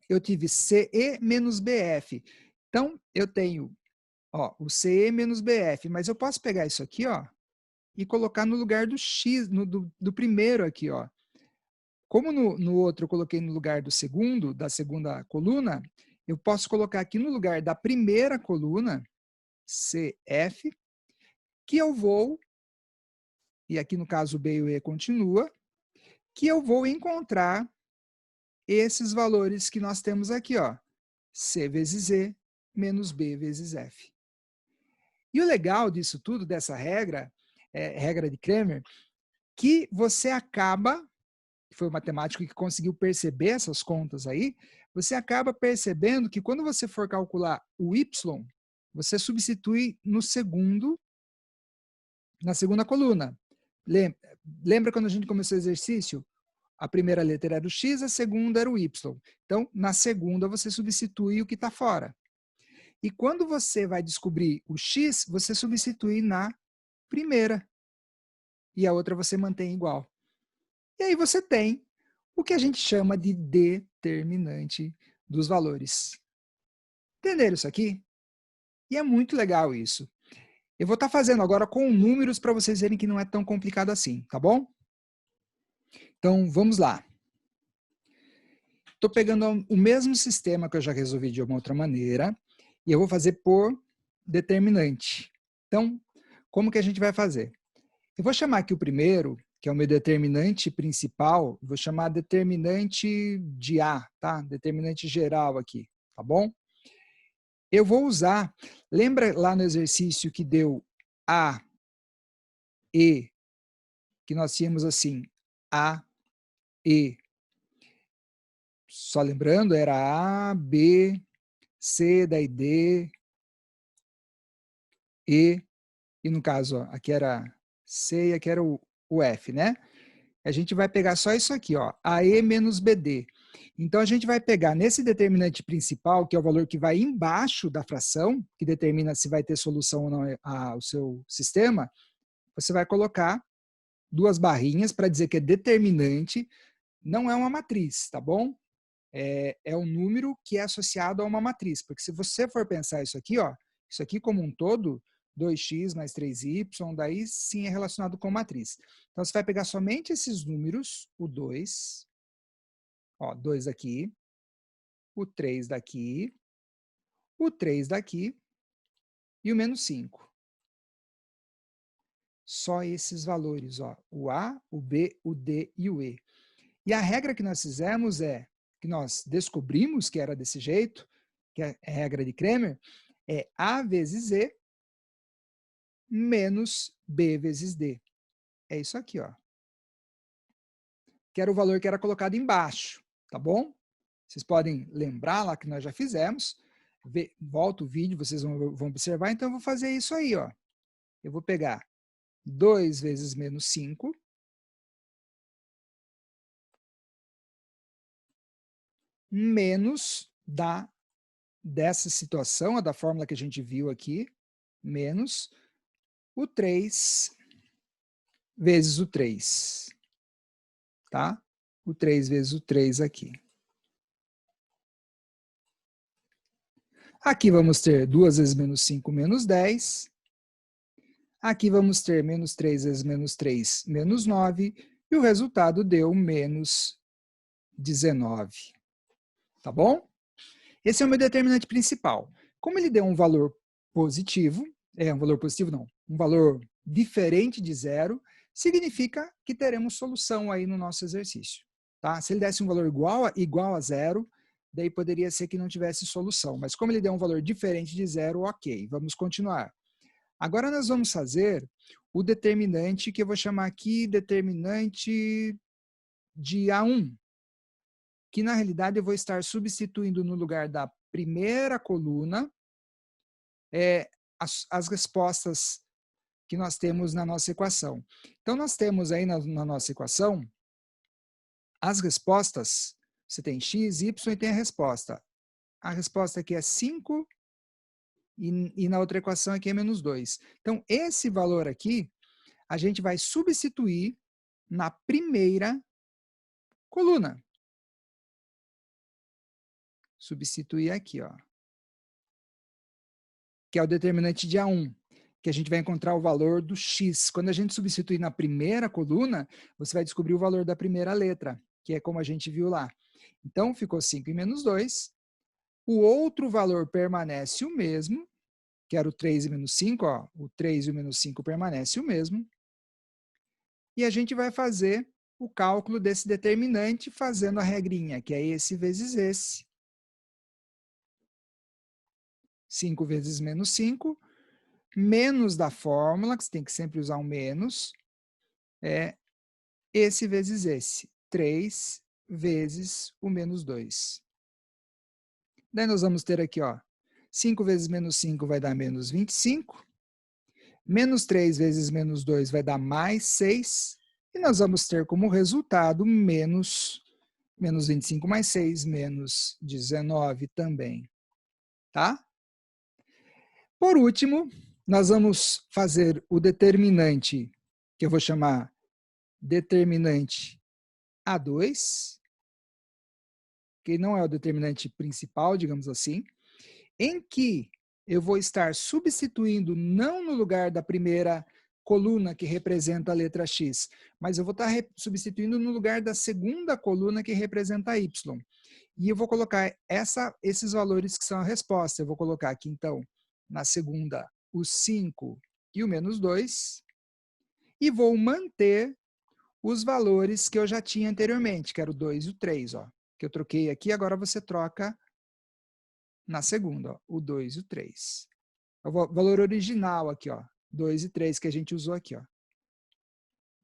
Eu tive CE menos BF. Então, eu tenho o CE menos BF, mas eu posso pegar isso aqui, ó, e colocar no lugar do X, do primeiro aqui, ó. Como no outro eu coloquei no lugar da segunda coluna, eu posso colocar aqui no lugar da primeira coluna, CF, que eu vou, e aqui no caso o B e o E continua, que eu vou encontrar esses valores que nós temos aqui, ó, C vezes E menos B vezes F. E o legal disso tudo, dessa regra, regra de Cramer, que você acaba, foi o matemático que conseguiu perceber essas contas aí, você acaba percebendo que quando você for calcular o Y, você substitui na segunda coluna. Lembra quando a gente começou o exercício? A primeira letra era o X, a segunda era o Y. Então, na segunda, você substitui o que está fora. E quando você vai descobrir o X, você substitui na primeira. E a outra você mantém igual. E aí você tem o que a gente chama de determinante dos valores. Entenderam isso aqui? E é muito legal isso. Eu vou estar fazendo agora com números para vocês verem que não é tão complicado assim, tá bom? Então, vamos lá. Estou pegando o mesmo sistema que eu já resolvi de uma outra maneira e eu vou fazer por determinante. Então, como que a gente vai fazer? Eu vou chamar aqui o primeiro, que é o meu determinante principal, vou chamar determinante de A, tá? Determinante geral aqui, tá bom? Eu vou usar, lembra lá no exercício que deu A, E, que nós tínhamos assim, A, E. Só lembrando, era A, B, C, daí D, E, e no caso, ó, aqui era C e aqui era o F, né? A gente vai pegar só isso aqui, ó, AE menos BD. Então, a gente vai pegar nesse determinante principal, que é o valor que vai embaixo da fração, que determina se vai ter solução ou não o seu sistema, você vai colocar duas barrinhas para dizer que é determinante, não é uma matriz, tá bom? É um número que é associado a uma matriz, porque se você for pensar isso aqui como um todo, 2x mais 3y, daí sim é relacionado com matriz. Então, você vai pegar somente esses números, o 2, 2 aqui, o 3 daqui, o 3 daqui e o menos 5. Só esses valores, ó, o A, o B, o D e o E. E a regra que nós fizemos que nós descobrimos que era desse jeito, que é a regra de Cramer, é A vezes E menos B vezes D. É isso aqui, ó. Que era o valor que era colocado embaixo, tá bom? Vocês podem lembrar lá que nós já fizemos. Volta o vídeo, vocês vão observar. Então, eu vou fazer isso aí, ó. Eu vou pegar 2 vezes menos 5 menos dessa situação, da fórmula que a gente viu aqui, menos o 3 vezes o 3, tá? O 3 vezes o 3 aqui. Aqui vamos ter 2 vezes menos 5, menos 10. Aqui vamos ter menos 3 vezes menos 3, menos 9. E o resultado deu menos 19. Tá bom? Esse é o meu determinante principal. Como ele deu um valor positivo, um valor diferente de zero, significa que teremos solução aí no nosso exercício. Tá? Se ele desse um valor igual a zero, daí poderia ser que não tivesse solução. Mas como ele deu um valor diferente de zero, ok, vamos continuar. Agora nós vamos fazer o determinante que eu vou chamar aqui determinante de A1, que na realidade eu vou estar substituindo no lugar da primeira coluna as respostas que nós temos na nossa equação. Então nós temos aí na nossa equação as respostas, você tem x, y e tem a resposta. A resposta aqui é 5 e na outra equação aqui é menos 2. Então esse valor aqui a gente vai substituir na primeira coluna. Substituir aqui, ó. Que é o determinante de A1, que a gente vai encontrar o valor do x. Quando a gente substituir na primeira coluna, você vai descobrir o valor da primeira letra, que é como a gente viu lá. Então, ficou 5 e menos 2. O outro valor permanece o mesmo, que era o 3 e menos 5, ó. O 3 e o menos 5 permanece o mesmo. E a gente vai fazer o cálculo desse determinante fazendo a regrinha, que é esse vezes esse. 5 vezes menos 5, menos da fórmula, que você tem que sempre usar um menos, é esse vezes esse. 3 vezes o menos 2. Daí nós vamos ter aqui, ó, 5 vezes menos 5 vai dar menos 25. Menos 3 vezes menos 2 vai dar mais 6. E nós vamos ter como resultado menos 25 mais 6, menos 19 também. Tá? Por último, nós vamos fazer o determinante, que eu vou chamar determinante A2, que não é o determinante principal, digamos assim, em que eu vou estar substituindo não no lugar da primeira coluna que representa a letra X, mas eu vou estar substituindo no lugar da segunda coluna que representa a Y. E eu vou colocar esses valores que são a resposta. Eu vou colocar aqui, então, na segunda, o 5 e o menos 2, e vou manter os valores que eu já tinha anteriormente, que era o 2 e o 3, ó, que eu troquei aqui, agora você troca na segunda, ó, o 2 e o 3. O valor original aqui, ó, 2 e 3 que a gente usou aqui, ó.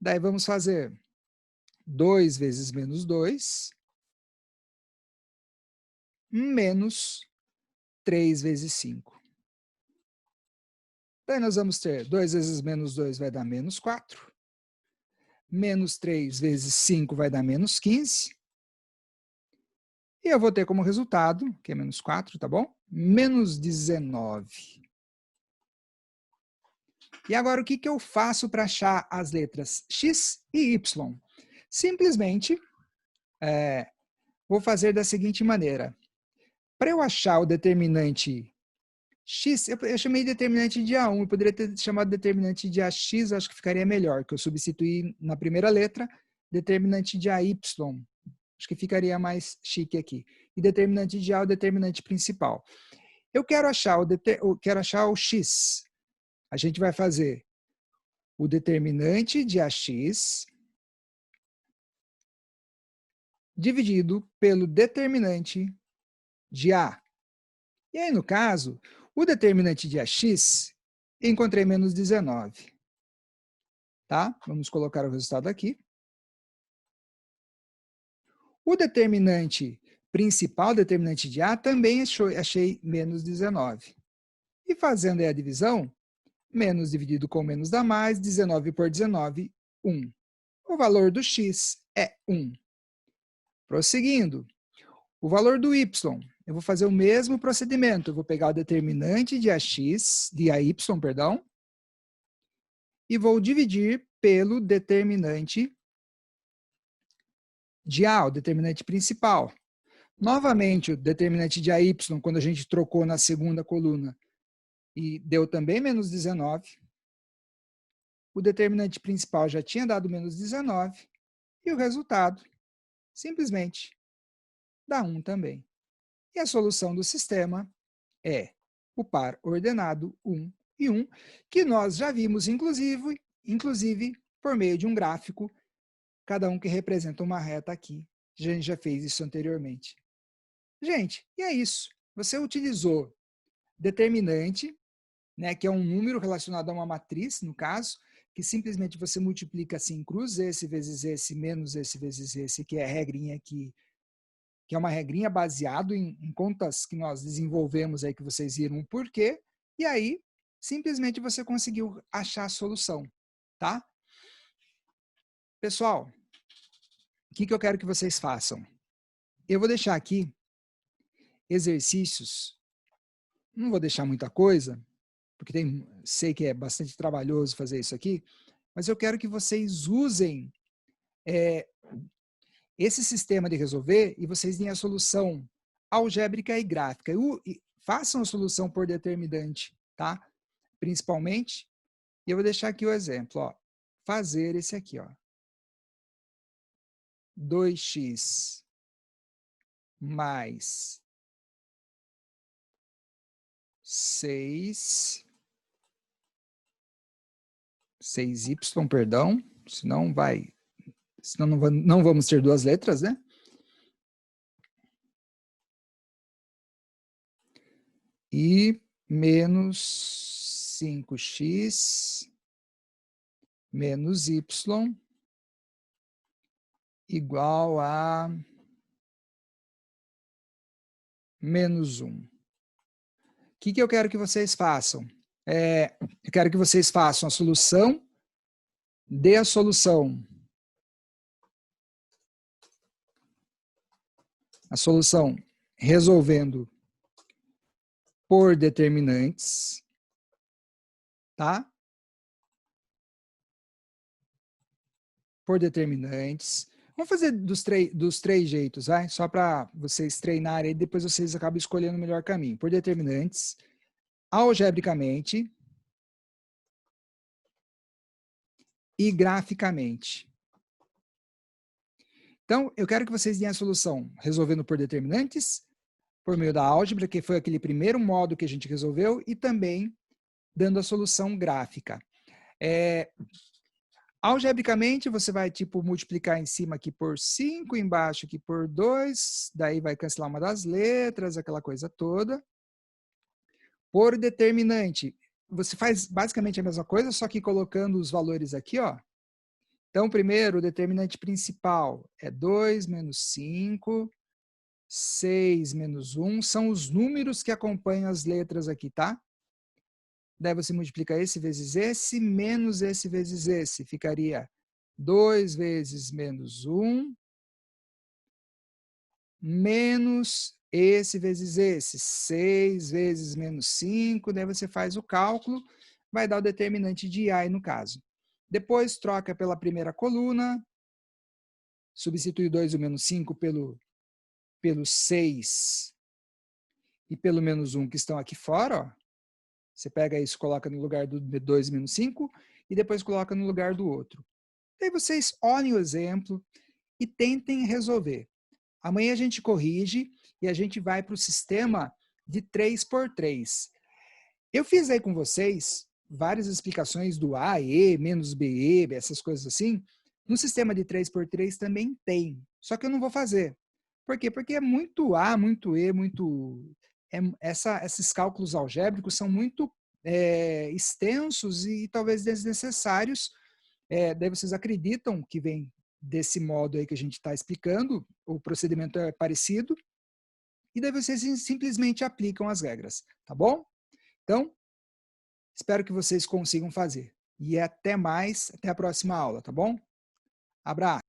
Daí vamos fazer 2 vezes menos 2, menos 3 vezes 5. Daí nós vamos ter 2 vezes menos 2 vai dar menos 4. Menos 3 vezes 5 vai dar menos 15. E eu vou ter como resultado, que é menos 4, tá bom? Menos 19. E agora o que eu faço para achar as letras X e Y? Simplesmente, vou fazer da seguinte maneira. Para eu achar o determinante X, eu chamei de determinante de A1, eu poderia ter chamado determinante de AX, acho que ficaria melhor, que eu substituí na primeira letra, determinante de AY, acho que ficaria mais chique aqui. E determinante de A é o determinante principal. Eu quero achar o X. A gente vai fazer o determinante de AX dividido pelo determinante de A. E aí, no caso, o determinante de AX, encontrei menos 19. Tá? Vamos colocar o resultado aqui. O determinante principal, determinante de A, também achei menos 19. E fazendo aí a divisão, menos dividido com menos dá mais, 19 por 19, 1. O valor do x é 1. Prosseguindo, o valor do y, eu vou fazer o mesmo procedimento. Eu vou pegar o determinante de AY, perdão, e vou dividir pelo determinante de A, o determinante principal. Novamente, o determinante de AY, quando a gente trocou na segunda coluna, e deu também menos 19. O determinante principal já tinha dado menos 19. E o resultado, simplesmente, dá 1 também. E a solução do sistema é o par ordenado 1 e 1, que nós já vimos, inclusive por meio de um gráfico, cada um que representa uma reta aqui. A gente já fez isso anteriormente. Gente, e é isso. Você utilizou determinante, né, que é um número relacionado a uma matriz, no caso, que simplesmente você multiplica assim, cruz esse vezes esse, menos esse vezes esse, que é a regrinha aqui, que é uma regrinha baseado em contas que nós desenvolvemos aí, que vocês viram o porquê, e aí, simplesmente você conseguiu achar a solução, tá? Pessoal, o que eu quero que vocês façam? Eu vou deixar aqui exercícios, não vou deixar muita coisa, porque sei que é bastante trabalhoso fazer isso aqui, mas eu quero que vocês usem esse sistema de resolver e vocês deem a solução algébrica e gráfica. E façam a solução por determinante, tá? Principalmente, e eu vou deixar aqui o exemplo, ó. Fazer esse aqui, ó. 2x mais 6y, perdão, senão não vamos ter duas letras, né? E menos 5x menos y igual a menos 1. O que eu quero que vocês façam? Eu quero que vocês façam a solução, dê a solução. A solução resolvendo por determinantes, tá? Por determinantes. Vamos fazer dos três jeitos, vai? Só para vocês treinarem e depois vocês acabam escolhendo o melhor caminho. Por determinantes, algebricamente e graficamente. Então, eu quero que vocês deem a solução resolvendo por determinantes, por meio da álgebra, que foi aquele primeiro modo que a gente resolveu, e também dando a solução gráfica. Algebricamente, você vai tipo multiplicar em cima aqui por 5, embaixo aqui por 2, daí vai cancelar uma das letras, aquela coisa toda. Por determinante, você faz basicamente a mesma coisa, só que colocando os valores aqui, ó. Então, primeiro, o determinante principal é 2 menos 5, 6 menos 1, são os números que acompanham as letras aqui, tá? Daí você multiplica esse vezes esse, menos esse vezes esse. Ficaria 2 vezes menos 1, menos esse vezes esse. 6 vezes menos 5. Daí você faz o cálculo, vai dar o determinante de I no caso. Depois troca pela primeira coluna, substitui 2 e o menos 5 pelo 6 e pelo menos 1 que estão aqui fora, ó. Você pega isso, coloca no lugar do 2 menos 5 e depois coloca no lugar do outro. Daí vocês olhem o exemplo e tentem resolver. Amanhã a gente corrige e a gente vai para o sistema de 3x3. Eu fiz aí com vocês várias explicações do A, E, menos BE, essas coisas assim. No sistema de 3x3 também tem, só que eu não vou fazer. Por quê? Porque é muito A, muito E, muito... esses cálculos algébricos são muito extensos e talvez desnecessários. Daí vocês acreditam que vem desse modo aí que a gente está explicando, o procedimento é parecido, e daí vocês simplesmente aplicam as regras, tá bom? Então, espero que vocês consigam fazer. E até mais, até a próxima aula, tá bom? Abraço!